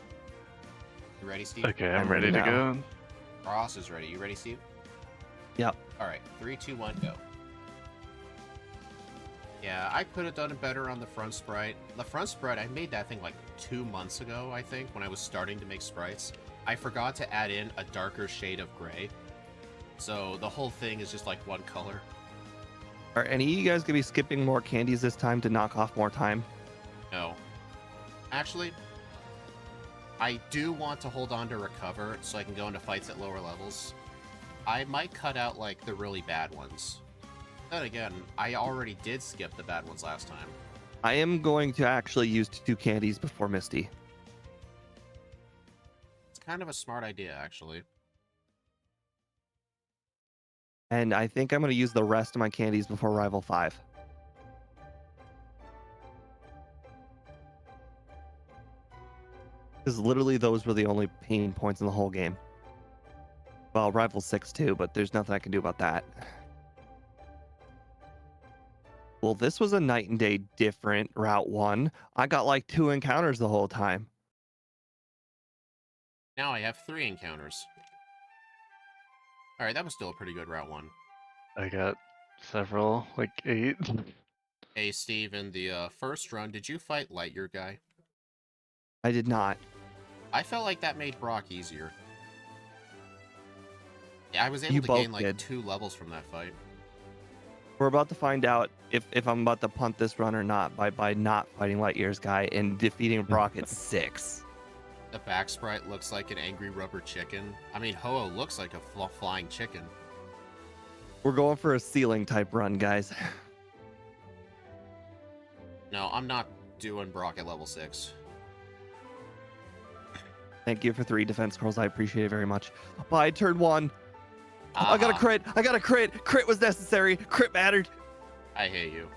You ready, Steve? Okay, I'm I'm ready to ready go. Ross is ready. You ready, Steve? Yep. Alright, 3, 2, 1, go. Yeah, I could have done it better on the front sprite. The front sprite, I made that thing like 2 months ago, I think, when I was starting to make sprites. I forgot to add in a darker shade of gray. So the whole thing is just like one color. Are any of you guys gonna be skipping more candies this time to knock off more time? No. Actually, I do want to hold on to recover so I can go into fights at lower levels. I might cut out like the really bad ones. Then again, I already did skip the bad ones last time. I am going to actually use 2 candies before Misty. It's kind of a smart idea, actually. And I think I'm going to use the rest of my candies before Rival 5. Because literally those were the only pain points in the whole game. Well, Rival 6 too, but there's nothing I can do about that. Well, this was a night and day different Route 1. I got like 2 encounters the whole time. Now I have 3 encounters. Alright, that was still a pretty good Route 1. I got several, like 8. Hey, Steve, in the first run, did you fight Lightyear guy? I did not. I felt like that made Brock easier. Yeah, I was able You to both gain like did. 2 levels from that fight. We're about to find out if I'm about to punt this run or not by not fighting Lightyear's guy and defeating Brock at 6. The back sprite looks like an angry rubber chicken. I mean, Ho-Oh looks like a flying chicken. We're going for a ceiling type run, guys. No, I'm not doing Brock at level 6. Thank you for 3 defense scrolls. I appreciate it very much. Bye, turn 1. I got a crit. I got a crit. Crit was necessary. Crit mattered. I hate you.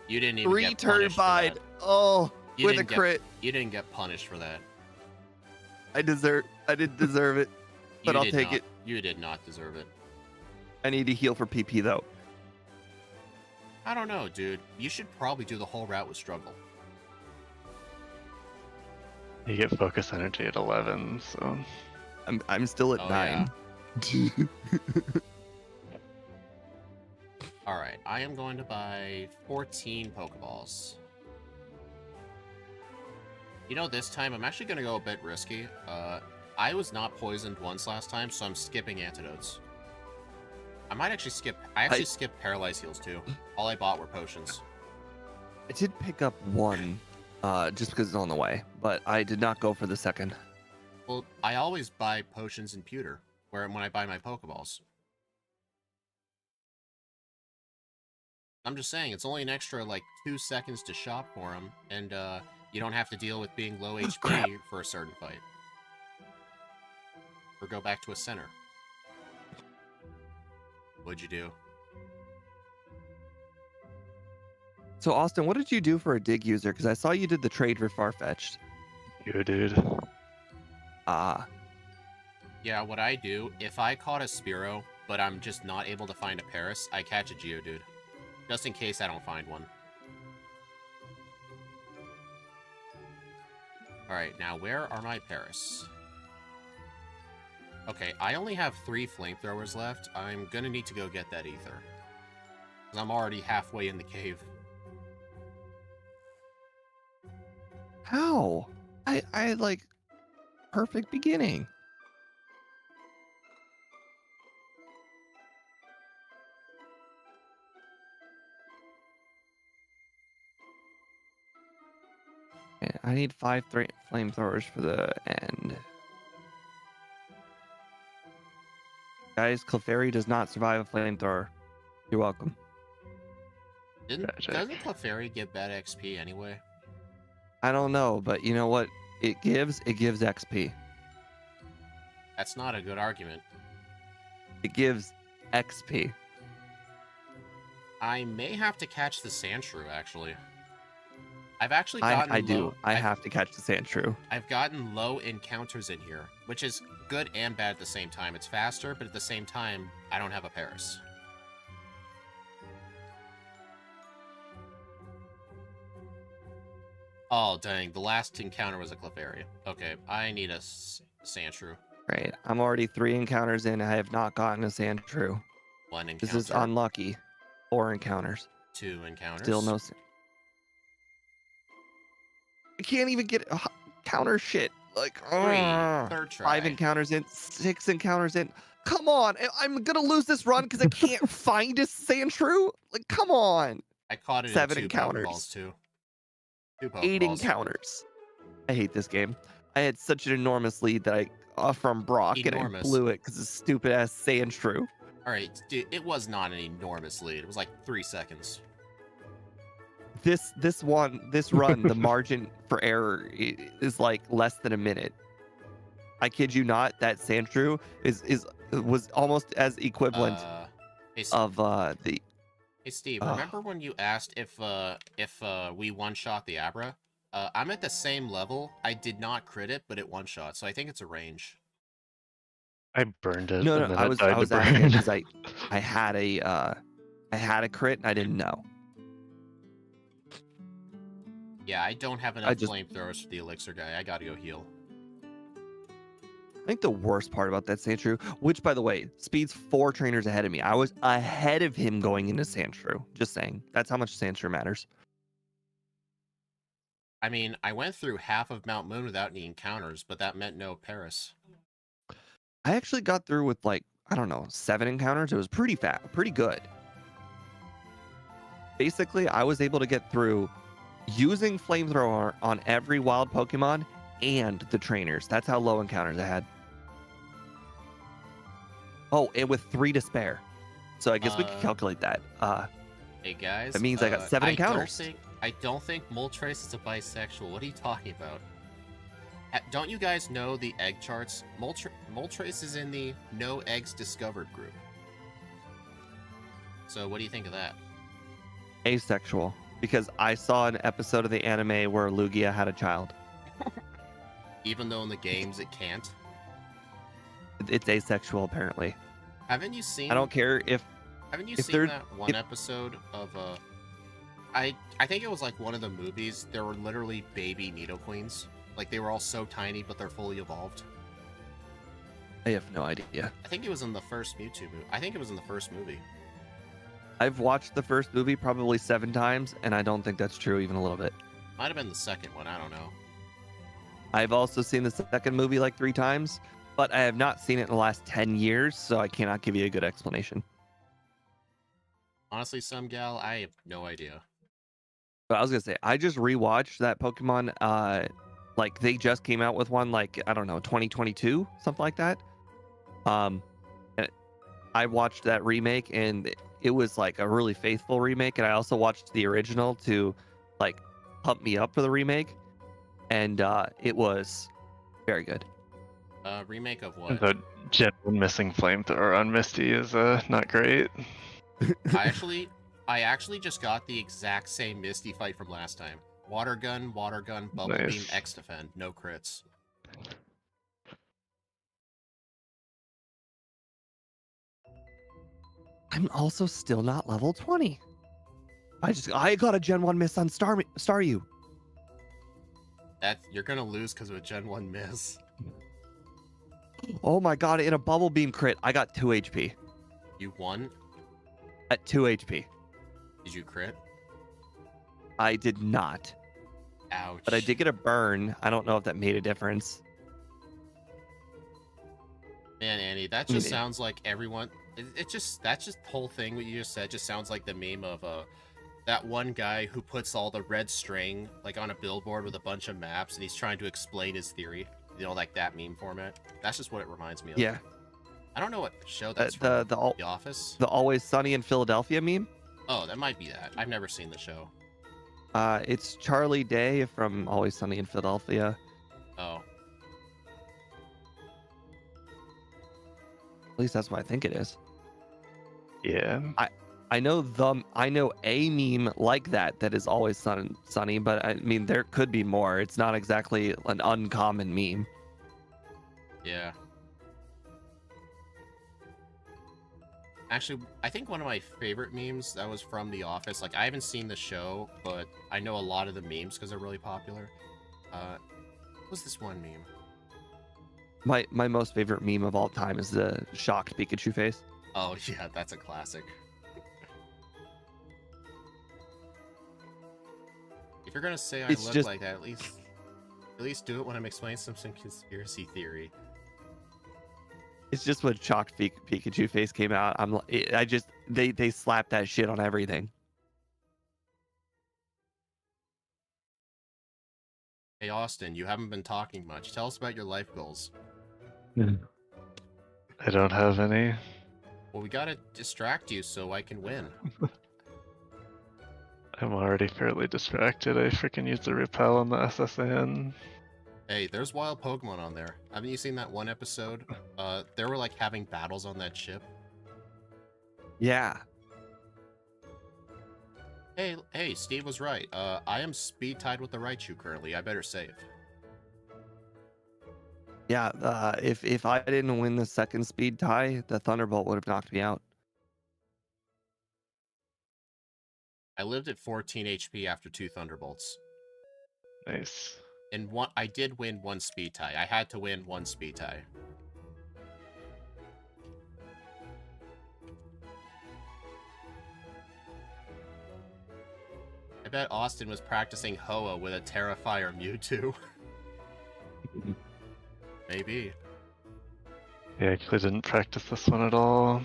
You didn't even get Return punished for bide. that. Oh, You with a didn't get- crit. You didn't get punished for that. I didn't deserve it, but You I'll did take not. it. You did not deserve it. I need to heal for PP though. I don't know, dude. You should probably do the whole route with struggle. You get focus energy at 11, so I'm still at Oh, 9. Alright, I am going to buy 14 Pokeballs. You know, this time I'm actually going to go a bit risky. I was not poisoned once last time, so I'm skipping antidotes. I might actually skip... I skipped Paralyze Heals, too. All I bought were potions. I did pick up 1, just because it's on the way, but I did not go for the second. Well, I always buy potions in Pewter, when I buy my Pokeballs. I'm just saying, it's only an extra, like, 2 seconds to shop for them, and, you don't have to deal with being low HP for a certain fight. Or go back to a center. What'd you do? So Austin, what did you do for a dig user? Because I saw you did the trade for Farfetch'd. you, dude. Ah, Yeah, what I do, if I caught a Spearow, but I'm just not able to find a Paris, I catch a Geodude. Just in case I don't find one. Alright, now where are my Paris? Okay, I only have 3 flamethrowers left. I'm gonna need to go get that ether. Because I'm already halfway in the cave. how? I like perfect beginning. Okay, I need 5 flamethrowers for the end. Guys, Clefairy does not survive a flamethrower. You're welcome. Tragic. Doesn't Clefairy give bad XP anyway? I don't know, but you know what it gives? It gives XP. That's not a good argument. It gives XP. I may have to catch the Sandshrew, actually. I've actually gotten I do. low... I have to catch the Sandshrew. I've gotten low encounters in here, which is good and bad at the same time. It's faster, but at the same time, I don't have a Paris. Oh, dang. The last encounter was a Clefairy. Okay, I need a Sandshrew. Right. I'm already 3 encounters in. I have not gotten a Sandshrew. 1 encounter. This is unlucky. 4 encounters. 2 encounters. Still no. I can't even get counter shit. Like 3. ugh. Third try. 5 encounters in. 6 encounters in. Come on. I'm gonna lose this run because I can't find a Sandshrew. Like, come on. I caught it 7 in 2 encounters. Pokeballs, too. 2 Pokeballs. 8 encounters. I hate this game. I had such an enormous lead that I from Brock and I Enormous. blew it because of stupid ass Sandshrew. Alright, dude, it was not an enormous lead. It was like 3 seconds. This run, the margin for error is like less than a minute. I kid you not. That Sandshrew was almost as equivalent Hey, of the. Hey Steve, remember when you asked if we one-shot the Abra? I'm at the same level. I did not crit it, but it one-shot, so I think it's a range. I burned it. No, and then I it was died to asking burn. because I had a crit and I didn't know. Yeah, I don't have enough flamethrowers for the elixir guy. I gotta go heal. I think the worst part about that Sandshrew, which by the way, Speed's 4 trainers ahead of me. I was ahead of him going into Sandshrew. Just saying. That's how much Sandshrew matters. I mean, I went through half of Mount Moon without any encounters, but that meant no Paris. I actually got through with like, I don't know, 7 encounters. It was pretty pretty good. Basically, I was able to get through using Flamethrower on every wild Pokemon and the trainers. That's how low encounters I had. Oh, and with 3 to spare. So I guess we could calculate that. Hey guys, that means I got 7 encounters. I don't think Moltres is a bisexual. What are you talking about? Don't you guys know the egg charts? Moltres is in the no eggs discovered group. So what do you think of that? Asexual, because I saw an episode of the anime where Lugia had a child. Even though in the games it can't. It's asexual, apparently. Haven't you seen? I don't care if. Haven't you seen that one episode of I think it was like one of the movies. There were literally baby Nidoqueens. Like they were all so tiny, but they're fully evolved. I have no idea. I think it was in the first Mewtwo movie. I think it was in the first movie. I've watched the first movie probably 7 times, and I don't think that's true even a little bit. Might have been the second one. I don't know. I've also seen the second movie like 3 times, but I have not seen it in the last 10 years, so I cannot give you a good explanation. Honestly, some gal, I have no idea. But I was gonna say, I just rewatched that Pokemon. Like they just came out with one, like I don't know, 2022, something like that. And I watched that remake, and it was like a really faithful remake. And I also watched the original to like pump me up for the remake, and it was very good. Remake of what? The Gen 1 missing flamethrower on Misty is not great. I actually just got the exact same Misty fight from last time. Water gun, bubble beam, X defend, no crits. I'm also still not level 20. I got a Gen 1 miss on Staryu. You're gonna lose because of a Gen 1 miss. Oh my god, in a bubble beam crit, I got 2 HP. You won? At 2 HP. Did you crit? I did not. Ouch. But I did get a burn. I don't know if that made a difference. Man, Andy, that just sounds like everyone... That whole thing what you just said just sounds like the meme of that one guy who puts all the red string like on a billboard with a bunch of maps and he's trying to explain his theory. You know, like that meme format. That's just what it reminds me of. Yeah. I don't know what show that's from. The Office? The Always Sunny in Philadelphia meme? Oh, that might be that. I've never seen the show. It's Charlie Day from Always Sunny in Philadelphia. Oh. At least that's what I think it is. Yeah. I know a meme like that is Always Sunny, but I mean there could be more. It's not exactly an uncommon meme. Yeah. Actually, I think one of my favorite memes that was from The Office, like I haven't seen the show, but I know a lot of the memes because they're really popular. What was this one meme? My most favorite meme of all time is the shocked Pikachu face. Oh yeah, that's a classic. If you're gonna say I look like that, at least do it when I'm explaining some conspiracy theory. It's just when shocked Pikachu face came out. They slapped that shit on everything. Hey Austin, you haven't been talking much. Tell us about your life goals. I don't have any. Well, we gotta distract you so I can win. I'm already fairly distracted. I freaking used the repel on the SSN. Hey, there's wild Pokemon on there. Haven't you seen that one episode? They were like having battles on that ship. Yeah. Hey, Steve was right. I am speed tied with the Raichu currently. I better save. Yeah, if I didn't win the second speed tie, the Thunderbolt would have knocked me out. I lived at 14 HP after 2 Thunderbolts. Nice. And I did win 1 speed tie. I had to win 1 speed tie. I bet Austin was practicing Hoa with a Terrifier Mewtwo. Maybe. Yeah, I actually didn't practice this one at all.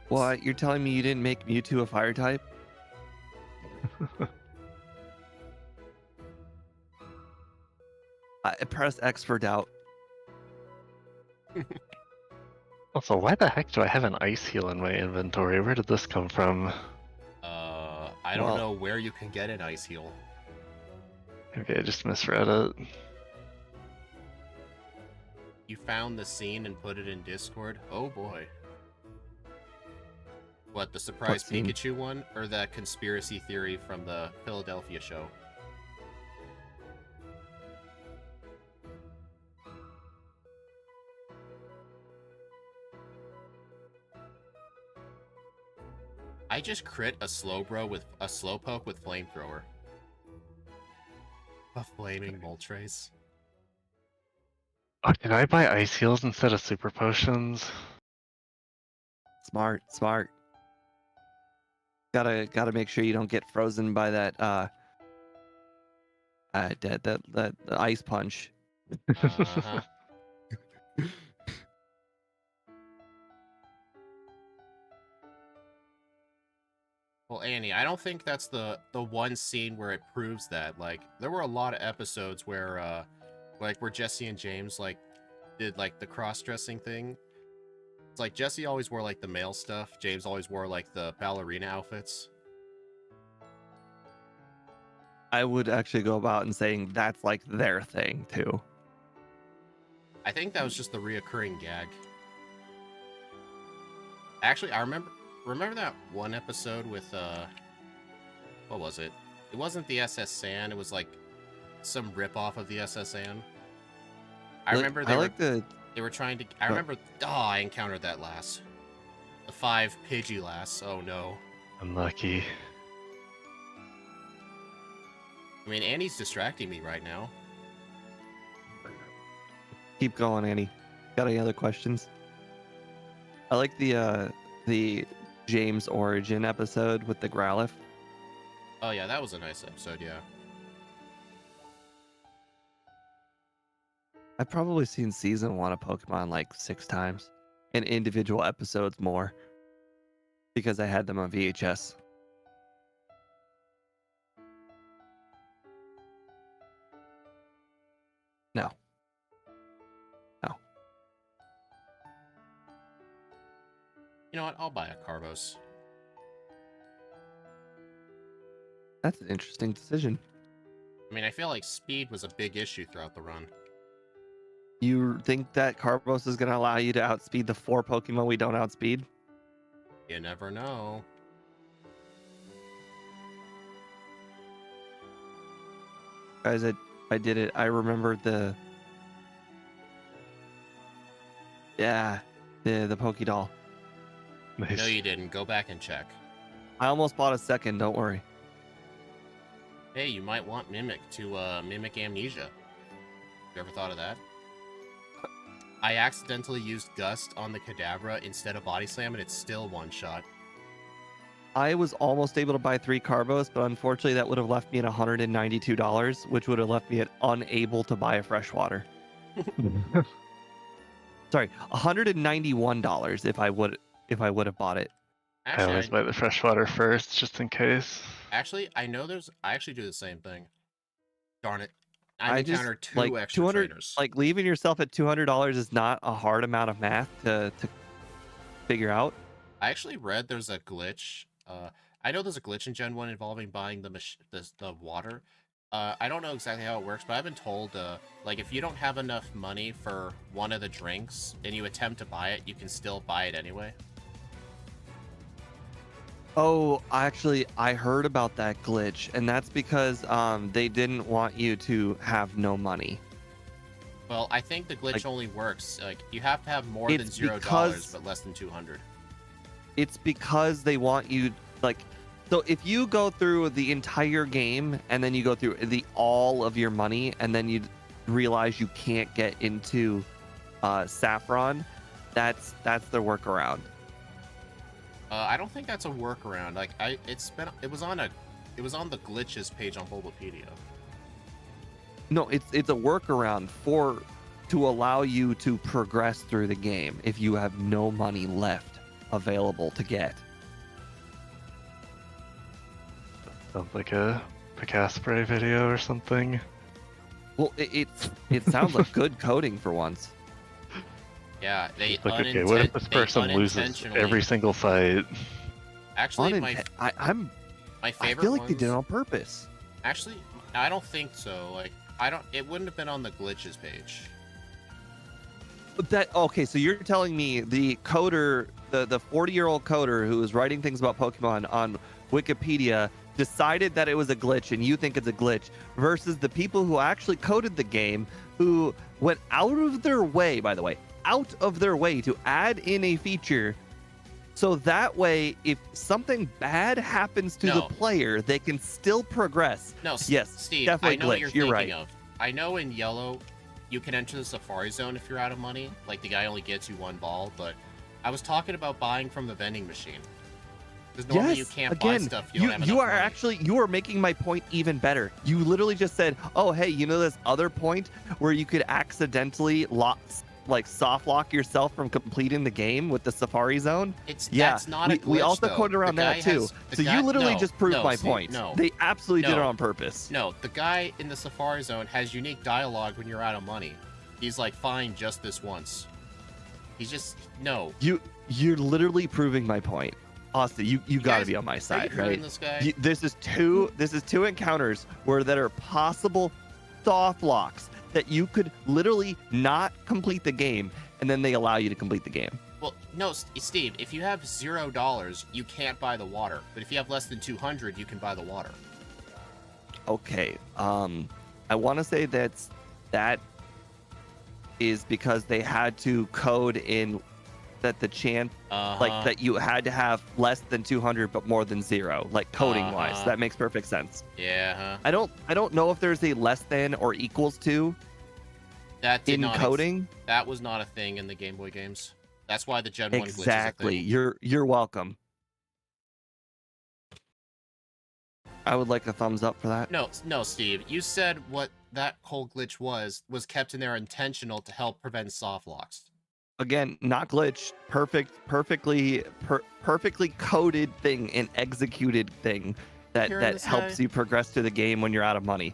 What? You're telling me you didn't make Mewtwo a fire type? I press X for doubt. Also, why the heck do I have an ice heal in my inventory? Where did this come from? I don't Well- know where you can get an ice heal. Okay, I just misread it. You found the scene and put it in Discord? Oh boy. What, the surprise scene? Pikachu one? Or that conspiracy theory from the Philadelphia show? I just crit a Slowbro with a Slowpoke with Flamethrower. A flaming Moltres. Oh, did I buy ice heals instead of super potions? Smart. Gotta make sure you don't get frozen by that that ice punch. Uh-huh. Well, Annie, I don't think that's the one scene where it proves that. Like, there were a lot of episodes where where Jesse and James like did like the cross-dressing thing. It's like Jesse always wore like the male stuff. James always wore like the ballerina outfits. I would actually go about and saying that's like their thing too. I think that was just the reoccurring gag. Actually, I remember that one episode with what was it? It wasn't the SS Sand. It was like some rip-off of the SS Sand. I remember they were trying to. I remember. Oh, I encountered that lass. The 5 Pidgey lass. Oh no. Unlucky. I mean, Annie's distracting me right now. Keep going, Annie. Got any other questions? I like the James origin episode with the Growlithe. Oh yeah, that was a nice episode. Yeah. I've probably seen season 1 of Pokemon like 6 times, and individual episodes more, because I had them on VHS. No. You know what? I'll buy a Carbos. That's an interesting decision. I mean, I feel like speed was a big issue throughout the run. You think that Carbos is going to allow you to outspeed the 4 Pokemon we don't outspeed? You never know. Guys, I did it. I remember the Pokédoll. Nice. No, you didn't. Go back and check. I almost bought a second, don't worry. Hey, you might want Mimic to mimic Amnesia. You ever thought of that? I accidentally used Gust on the Kadabra instead of Body Slam, and it's still one-shot. I was almost able to buy 3 Carbos, but unfortunately that would have left me at $192, which would have left me at unable to buy a freshwater. Sorry, $191 if I would have bought it. I always buy the freshwater first, just in case. Actually, I actually do the same thing. Darn it. I just encountered 2 like extra 200 trainers. like leaving yourself at $200 is not a hard amount of math to figure out. I actually read there's a glitch. I know there's a glitch in Gen 1 involving buying the water. I don't know exactly how it works, but I've been told, like, if you don't have enough money for one of the drinks and you attempt to buy it, you can still buy it anyway. Oh, actually, I heard about that glitch, and that's because they didn't want you to have no money. Well, I think the glitch Like- only works. Like, you have to have more than It's $0, because- but less than 200. It's because they want you, like, so if you go through the entire game and then you go through all of your money and then you realize you can't get into Saffron, that's the workaround. I don't think that's a workaround. Like, it was on the glitches page on Bulbapedia. No, it's a workaround to allow you to progress through the game if you have no money left available to get. Sounds like a Picaspray video or something. Well, it sounds like good coding for once. Yeah, they It's like, okay, what if this person loses every single fight? Actually, my I favorite feel like they did it ones- on purpose. Actually, I don't think so. Like, I don't. It wouldn't have been on the glitches page. Okay, so you're telling me the coder, the 40-year-old coder who was writing things about Pokemon on Wikipedia decided that it was a glitch and you think it's a glitch, versus the people who actually coded the game who went out of their way, by the way, out of their way to add in a feature so that way if something bad happens to the player, they can still progress. No, yes, Steve, definitely I know glitch. what you're thinking right. of. I know in Yellow, you can enter the Safari Zone if you're out of money. Like, the guy only gets you one ball, but I was talking about buying from the vending machine. Because normally you can't buy stuff you don't have enough you are money. actually, you are making my point even better. You literally just said, oh, hey, you know this other point where you could accidentally soft lock yourself from completing the game with the Safari Zone? That's not a glitch, we also though. coded around that too. So you literally just proved my point. No, they absolutely did it on purpose. No, the guy in the Safari Zone has unique dialogue when you're out of money. He's like, fine, just this once. He's just, no. You're literally proving my point. Austin, you got to be on my side, right? This guy? This is two encounters where there are possible soft locks that you could literally not complete the game, and then they allow you to complete the game. Well, no, Steve, if you have $0, you can't buy the water. But if you have less than 200, you can buy the water. Okay. I want to say that is because they had to code in that the chance like that you had to have less than 200 but more than 0, like coding wise. That makes perfect sense. Yeah. I don't know if there's a less than or equals to that did in not coding. That was not a thing in the Game Boy games. That's why the Gen 1 glitch is a Exactly. thing. You're welcome. I would like a thumbs up for that. No, Steve. You said what that whole glitch was kept in there intentional to help prevent soft locks. Again, not glitch, perfectly coded thing and executed thing that helps you progress through the game when you're out of money.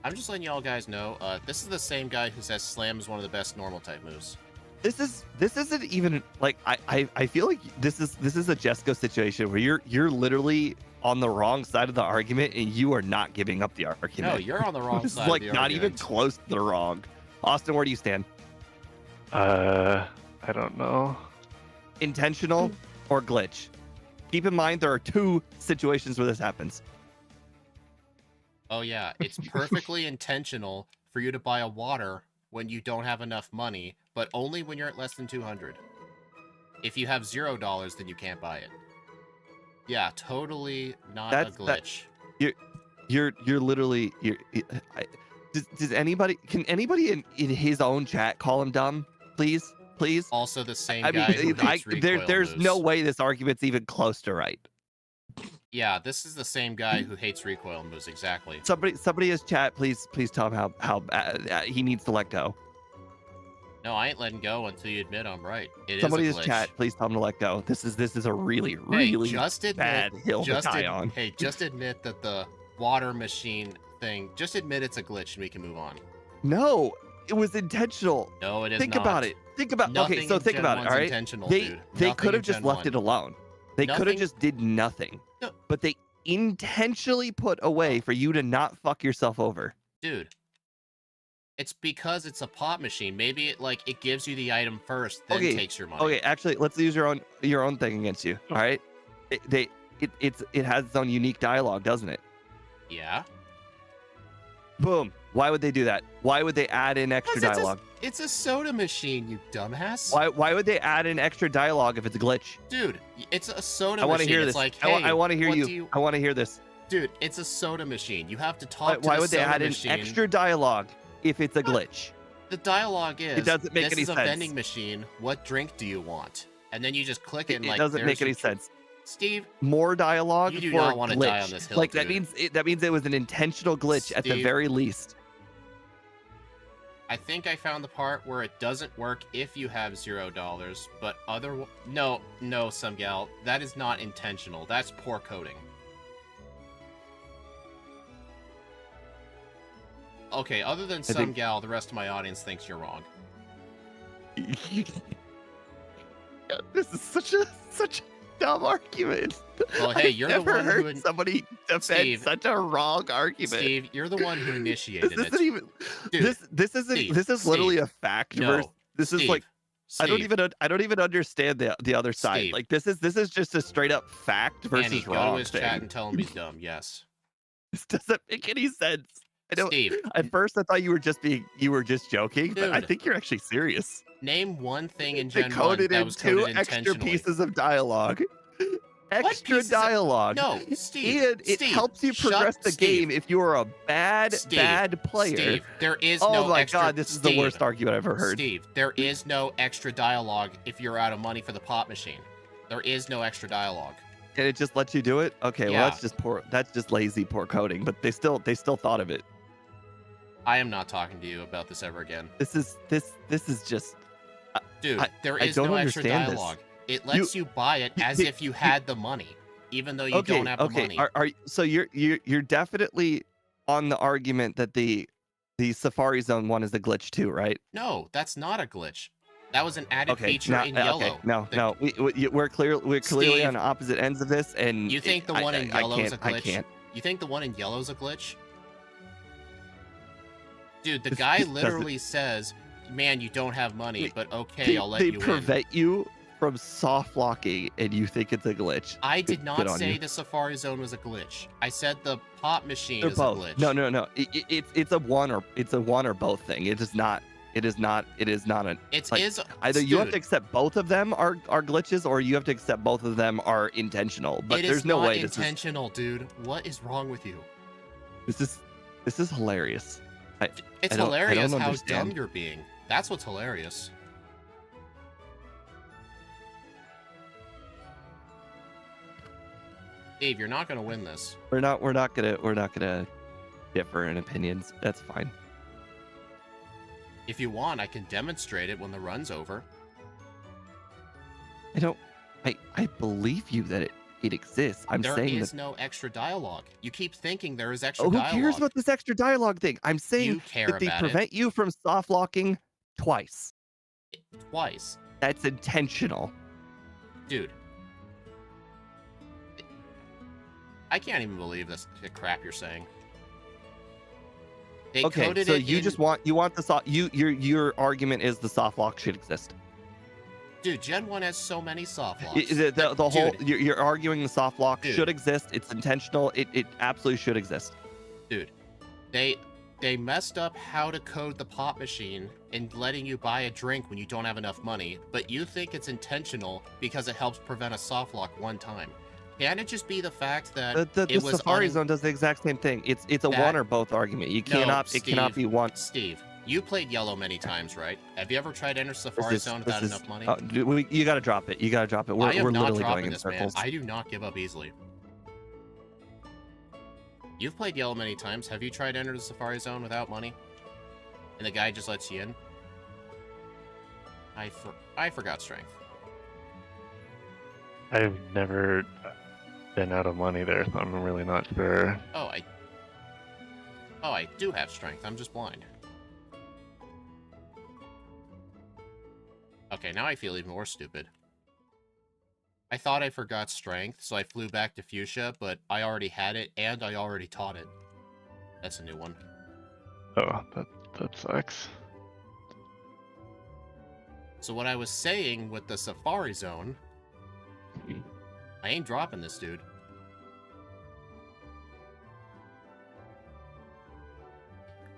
I'm just letting y'all guys know, this is the same guy who says Slam is one of the best normal type moves. This isn't even like I feel like this is a Jesco situation where you're literally on the wrong side of the argument and you are not giving up the argument. No, you're on the wrong this side. Is like of the not argument. even close to the wrong. Austin, where do you stand? I don't know. Intentional or glitch? Keep in mind there are two situations where this happens. Oh yeah, it's perfectly intentional for you to buy a water when you don't have enough money, but only when you're at less than 200. If you have $0, then you can't buy it. Yeah, totally not a glitch. You're literally does anybody can anybody in his own chat call him dumb, please? Also the same guy who hates recoil there's moves. no way this argument's even close to right. Yeah, this is the same guy who hates recoil moves, exactly. Somebody in his chat, please tell him how he needs to let go. No, I ain't letting go until you admit I'm right. Somebody in is a his glitch. chat, please tell him to let go. This is a really bad hill to die on. Hey, just admit that the water machine thing, just admit it's a glitch and we can move on. No, it was intentional. No, it is Think not. about it. Think about Nothing so think Gen about it, 1's all right? intentional, They dude. they Nothing could have in just Gen left 1. it alone. They could have just did nothing. No. But they intentionally put a way for you to not fuck yourself over. Dude. It's because it's a pop machine. Maybe it gives you the item first, then takes your money. Okay, actually, let's use your own thing against you. All right, it has its own unique dialogue, doesn't it? Yeah. Boom. Why would they do that? Why would they add in extra dialogue? It's a soda machine, you dumbass. Why would they add in extra dialogue if it's a glitch? Dude, it's a soda machine. I want to hear it's this. Like, hey, I want to hear you. I want to hear this. Dude, it's a soda machine. You have to talk to Why the would they soda add machine. in extra dialogue if it's a glitch? The dialogue is, it doesn't make this any is a sense. vending machine. What drink do you want? And then you just click it and it doesn't make any sense. Steve, more dialogue you do for not a want to glitch. die on this hill, Like dude. that means it was an intentional glitch at the very least. I think I found the part where it doesn't work if you have $0, but no, some gal, that is not intentional. That's poor coding. okay, other than some gal, the rest of my audience thinks you're wrong. This is such a dumb argument. Well, hey, you're the one who somebody defend such a wrong argument. Steve, you're the one who initiated this isn't even. Dude, this is literally a fact. No, this is like. Steve, I don't even understand the other side. Steve. Like this is just a straight up fact versus Annie, wrong. Go to his thing. chat and tell him he's dumb. Yes. This doesn't make any sense. I don't. Steve. At first, I thought you were just joking, Dude, but I think you're actually serious. Name one thing in Gen 1 coded that in was two coded extra intentionally. pieces of dialogue. Extra pieces dialogue. No, Steve. And it helps you progress the game if you are a bad player. Steve, there is oh no my extra... god, this is the worst argument I've ever heard. Steve, there is no extra dialogue if you're out of money for the pop machine. There is no extra dialogue. And it just lets you do it? Okay, Yeah. well that's just lazy poor coding, but they still thought of it. I am not talking to you about this ever again. This is just Dude, there is no extra dialogue. This. It lets you buy it as if you had the money, even though you don't have the money. So you're definitely on the argument that the Safari Zone one is a glitch too, right? No, that's not a glitch. That was an added feature in yellow. No, we're clearly Steve, on opposite ends of this, and you think the one in yellow is a glitch? I can't. You think the one in yellow is a glitch? Dude, the guy literally says, "Man, you don't have money, but okay, I'll let you in." They prevent you from soft locking, and you think it's a glitch. I did not say the Safari Zone was a glitch. I said the pop machine is both. a glitch. No. It's a one or both thing. It is not. It is not an. Either you have to accept both of them are glitches, or you have to accept both of them are intentional. But there's no way this is intentional, dude. What is wrong with you? This is hilarious. It's hilarious how dumb you're being. That's what's hilarious. Dave, you're not gonna win this. We're not gonna differ in opinions. That's fine. If you want, I can demonstrate it when the run's over. I believe you that it exists. There is no extra dialogue. You keep thinking there is extra dialogue. Who cares about this extra dialogue thing? I'm saying that they prevent you from soft locking twice. Twice. That's intentional. Dude. I can't even believe this crap you're saying. They coded so it you in... just want the soft your argument is the soft lock should exist. Dude, Gen 1 has so many soft locks. The whole you're arguing the soft lock should exist. It's intentional. It absolutely should exist. Dude, they messed up how to code the pop machine and letting you buy a drink when you don't have enough money, but you think it's intentional because it helps prevent a soft lock one time. Can it just be the fact that the Safari Zone does the exact same thing? It's a one or both argument. You cannot. Steve, it cannot be one. Steve, you played yellow many times, right? Have you ever tried to enter Safari Zone without enough money? You gotta drop it. You gotta drop it. We're literally going in circles. Man. I do not give up easily. You've played yellow many times. Have you tried to enter the Safari Zone without money? And the guy just lets you in? I forgot strength. I've never been out of money there, so I'm really not sure. Oh, I do have strength. I'm just blind. Okay, now I feel even more stupid. I thought I forgot strength, so I flew back to Fuchsia, but I already had it, and I already taught it. That's a new one. Oh, that sucks. So what I was saying with the Safari Zone... I ain't dropping this, dude.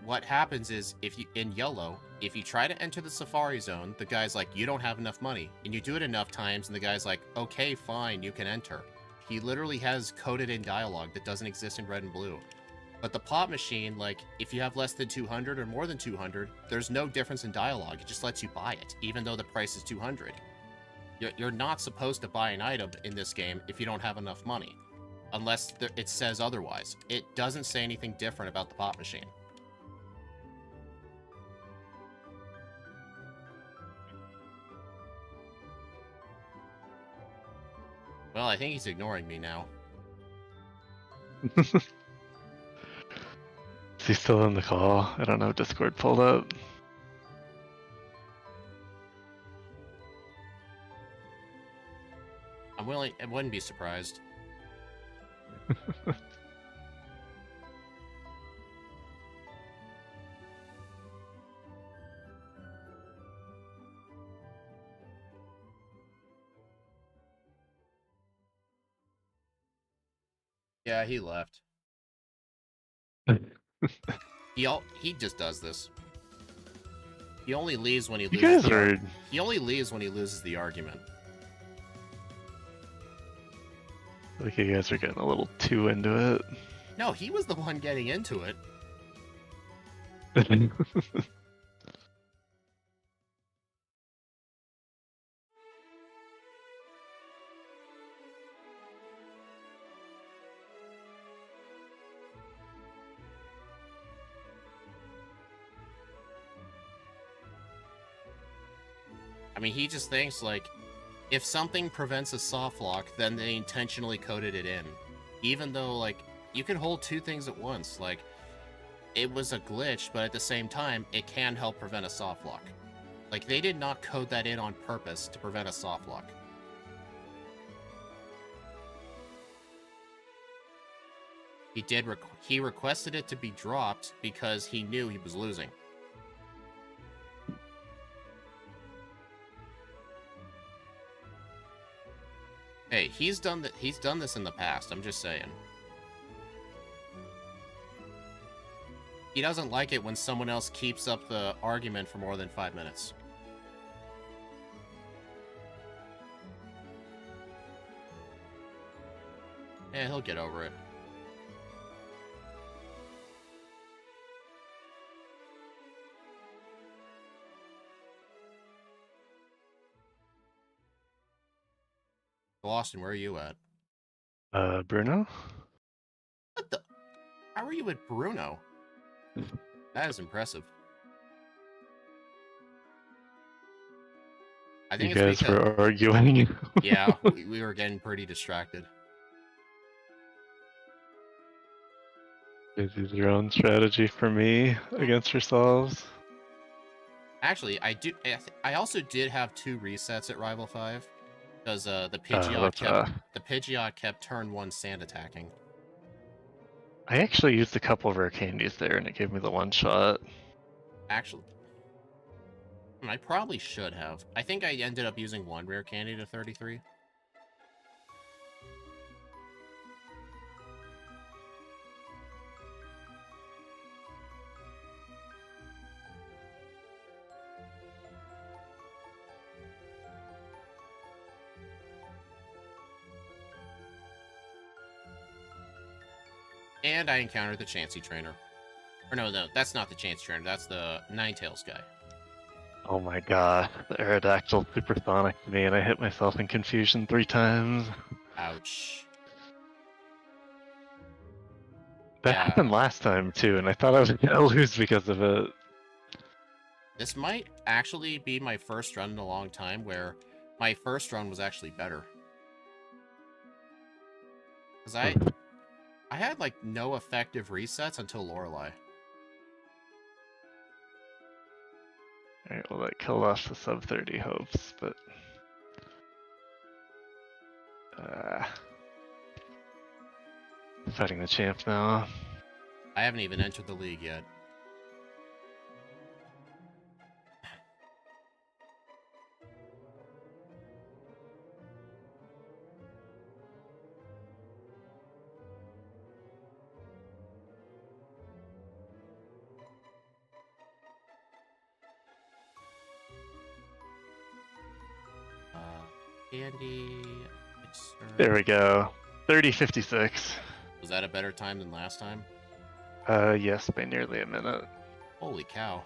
What happens is, in yellow, if you try to enter the Safari Zone, the guy's like, you don't have enough money. And you do it enough times, and the guy's like, okay, fine, you can enter. He literally has coded in dialogue that doesn't exist in red and blue. But the pop machine, like, if you have less than 200 or more than 200, there's no difference in dialogue. It just lets you buy it, even though the price is 200. You're not supposed to buy an item in this game if you don't have enough money. Unless it says otherwise. It doesn't say anything different about the pop machine. Well, I think he's ignoring me now. Is he still in the call? I don't know. Discord pulled up. I wouldn't be surprised. Yeah, he left. He just does this. He only leaves when he You loses. guys are. He only leaves when he loses the argument. Like you guys are getting a little too into it. No, he was the one getting into it. I mean, he just thinks, like, if something prevents a soft lock, then they intentionally coded it in. Even though, like, you can hold two things at once. Like, it was a glitch, but at the same time, it can help prevent a soft lock. Like, they did not code that in on purpose to prevent a soft lock. He requested it to be dropped because he knew he was losing. Hey, he's done this in the past, I'm just saying. He doesn't like it when someone else keeps up the argument for more than 5 minutes. Yeah, he'll get over it. Austin, where are you at? Bruno? What the? How are you at Bruno? That is impressive. I think You it's guys because... were arguing. Yeah, we were getting pretty distracted. Is this your own strategy for me against yourselves? Actually, I also did have 2 resets at Rival 5. Because the Pidgeot kept turn 1 sand attacking. I actually used a couple of rare candies there, and it gave me the one shot. Actually, I probably should have. I think I ended up using 1 rare candy to 33. And I encountered the Chansey trainer. Or no, that's not the Chansey trainer. That's the Ninetales guy. Oh my god, the Aerodactyl supersonic to me, and I hit myself in confusion 3 times. Ouch. That happened last time too, and I thought I was gonna lose because of it. This might actually be my first run in a long time where my first run was actually better. Because I had, like, no effective resets until Lorelei. Alright, well that killed off the sub 30 hopes, but... fighting the champ now. I haven't even entered the league yet. Candy... There we go. 30:56. Was that a better time than last time? Yes, by nearly a minute. Holy cow.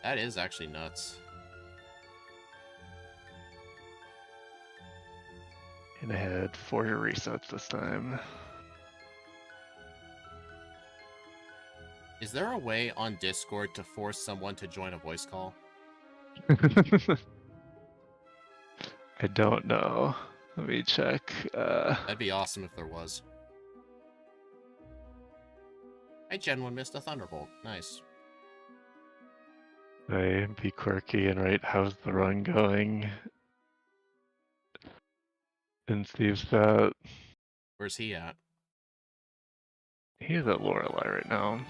That is actually nuts. And I had 4 resets this time. Is there a way on Discord to force someone to join a voice call? I don't know. Let me check. That'd be awesome if there was. I Gen 1 missed a Thunderbolt. Nice. I be quirky and write how's the run going in Steve's chat. Where's he at? He's at Lorelei right now.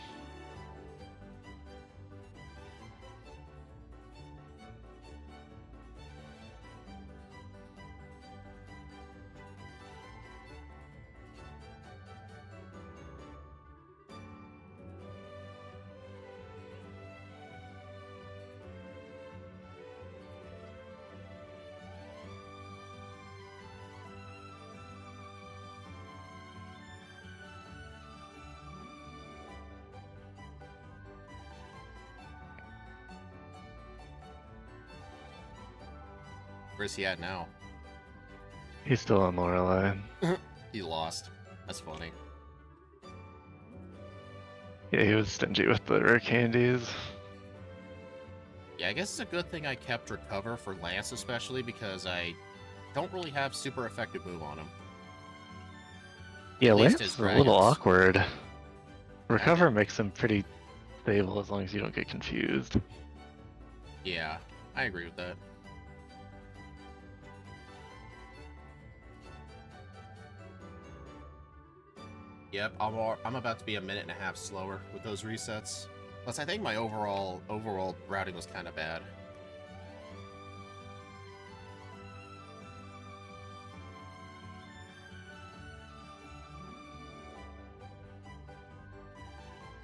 Where's he at now? He's still on Lorelei. He lost. That's funny. Yeah, he was stingy with the rare candies. Yeah, I guess it's a good thing I kept Recover for Lance especially because I don't really have super effective move on him. Yeah, At least Lance his is a little dragons. awkward. Recover makes him pretty stable as long as you don't get confused. Yeah, I agree with that. Yep, I'm about to be a minute and a half slower with those resets. Plus, I think my overall routing was kind of bad.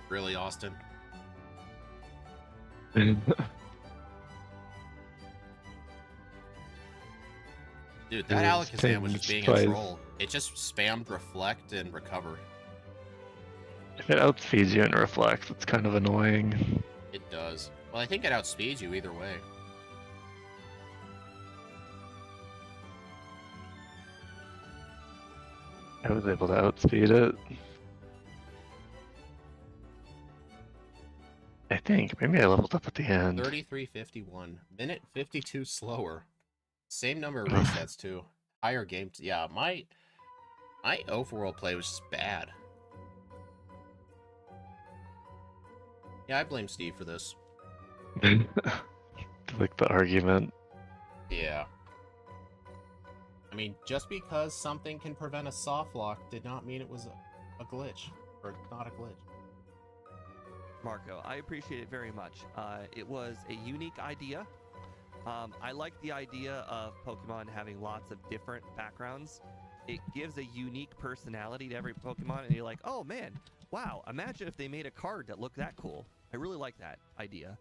Really, Austin? Dude, that Alakazam was just being a troll. It just spammed Reflect and Recover. If it outspeeds you and reflects, it's kind of annoying. It does. Well, I think it outspeeds you either way. I was able to outspeed it. I think. Maybe I leveled up at the end. 33:51. Minute 52 slower. Same number of resets, too. Higher game. Yeah, my overworld play was just bad. Yeah, I blame Steve for this. Like the argument. Yeah. I mean, just because something can prevent a soft lock did not mean it was a glitch. Or not a glitch. Marco, I appreciate it very much. It was a unique idea. I like the idea of Pokemon having lots of different backgrounds. It gives a unique personality to every Pokemon, and you're like, oh man, wow, imagine if they made a card that looked that cool. I really like that idea.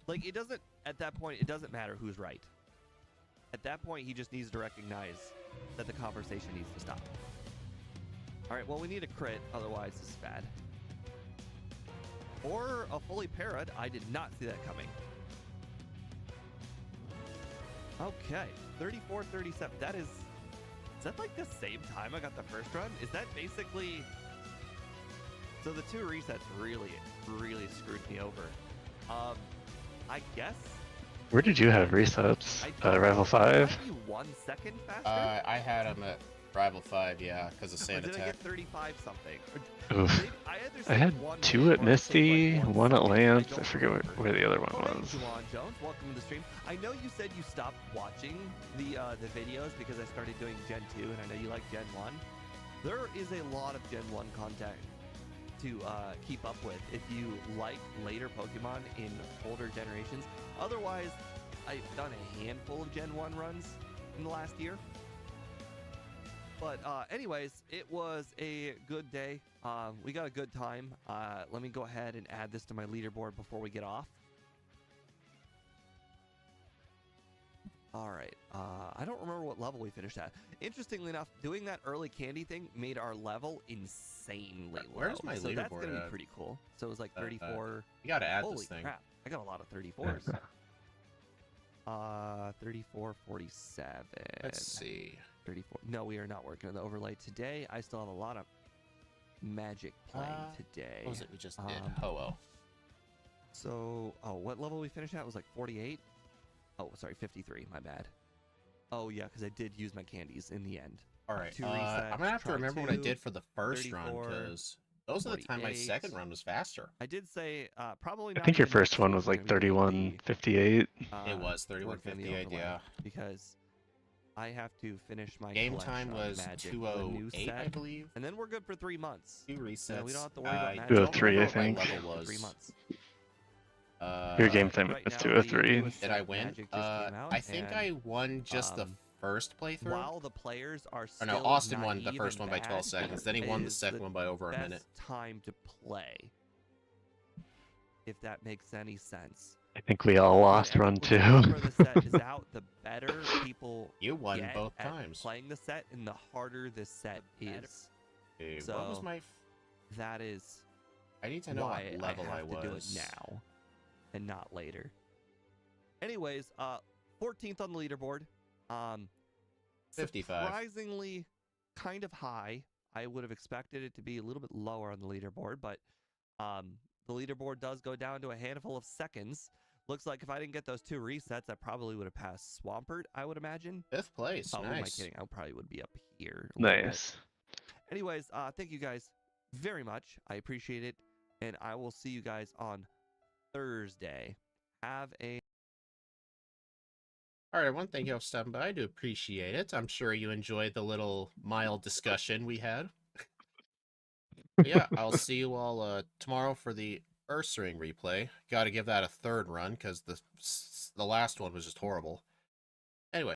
Like, it doesn't, at that point, it doesn't matter who's right. At that point, he just needs to recognize that the conversation needs to stop. All right, well, we need a crit, otherwise this is bad. Or a fully parrot. I did not see that coming. Okay, 34-37. That is that like the same time I got the first run? Is that basically... So the two resets really screwed me over. I guess... Where did you have resets? Rival 5? Might be 1 second faster? I had him at Rival 5, yeah, because of Sand Did I Attack. get 35 something? Oof. I had 2 at Misty, 1 at Lance. I forget where the other one was. Juwan Jones, welcome to the stream. I know you said you stopped watching the videos because I started doing Gen 2, and I know you like Gen 1. There is a lot of Gen 1 content to keep up with if you like later Pokemon in older generations. Otherwise, I've done a handful of Gen 1 runs in the last year. But anyways, it was a good day. We got a good time. Let me go ahead and add this to my leaderboard before we get off. All right. I don't remember what level we finished at. Interestingly enough, doing that early candy thing made our level insanely low. Where's my so leaderboard that's going to be at? pretty cool. So it was like 34. You gotta add Holy this thing. crap. I got a lot of 34s. 34-47. Let's see. 34. No, we are not working on the overlay today. I still have a lot of magic playing today. What was it we just did? Ho-Oh. So, what level we finished at was like 48? Oh, sorry, 53. My bad. Oh, yeah, because I did use my candies in the end. All right. 2 I'm resets. gonna have to try remember what I 2, did for the first run 34, because those are the time my 48. second run was faster. I did say probably I not think your the first next one we're was like gonna be doing 31:58. It was working on the 31:58. overlay Yeah. because I have to finish my Game collection time on was Magic, the new 2:08, I set, believe. and then we're good for 3 months. 2 resets. We don't have to worry about I Magic. don't 203, remember I what my think. level For 3 was. months. Your game time Right was now, 203. the newest Did set I of win? Magic just came out, I think and, I won just the first playthrough. while the players are Or still no, Austin won the naive first and one by 12 bad, seconds. Then he won the is second one by over a minute. best time to play, if that makes any sense. I think we all lost run 2. Whenever the set is out, the better people You won get both at times. playing the set, and the harder the set is. Okay, So what was my? that is I need to know why what level I have was. to do it now and not later. Anyways, 14th on the leaderboard. 55. Surprisingly kind of high. I would have expected it to be a little bit lower on the leaderboard, but the leaderboard does go down to a handful of seconds. Looks like if I didn't get those 2 resets, I probably would have passed Swampert, I would imagine. 5th place. Oh, who am I Nice. kidding? I probably would be up here. A little bit. Nice. Anyways, thank you guys very much. I appreciate it. And I will see you guys on Thursday. Have a... All right, everyone. Thank you for stopping by. I do appreciate it. I'm sure you enjoyed the little mild discussion we had. But yeah, I'll see you all tomorrow for the Earth Ring replay. Got to give that a 3rd run because the last one was just horrible.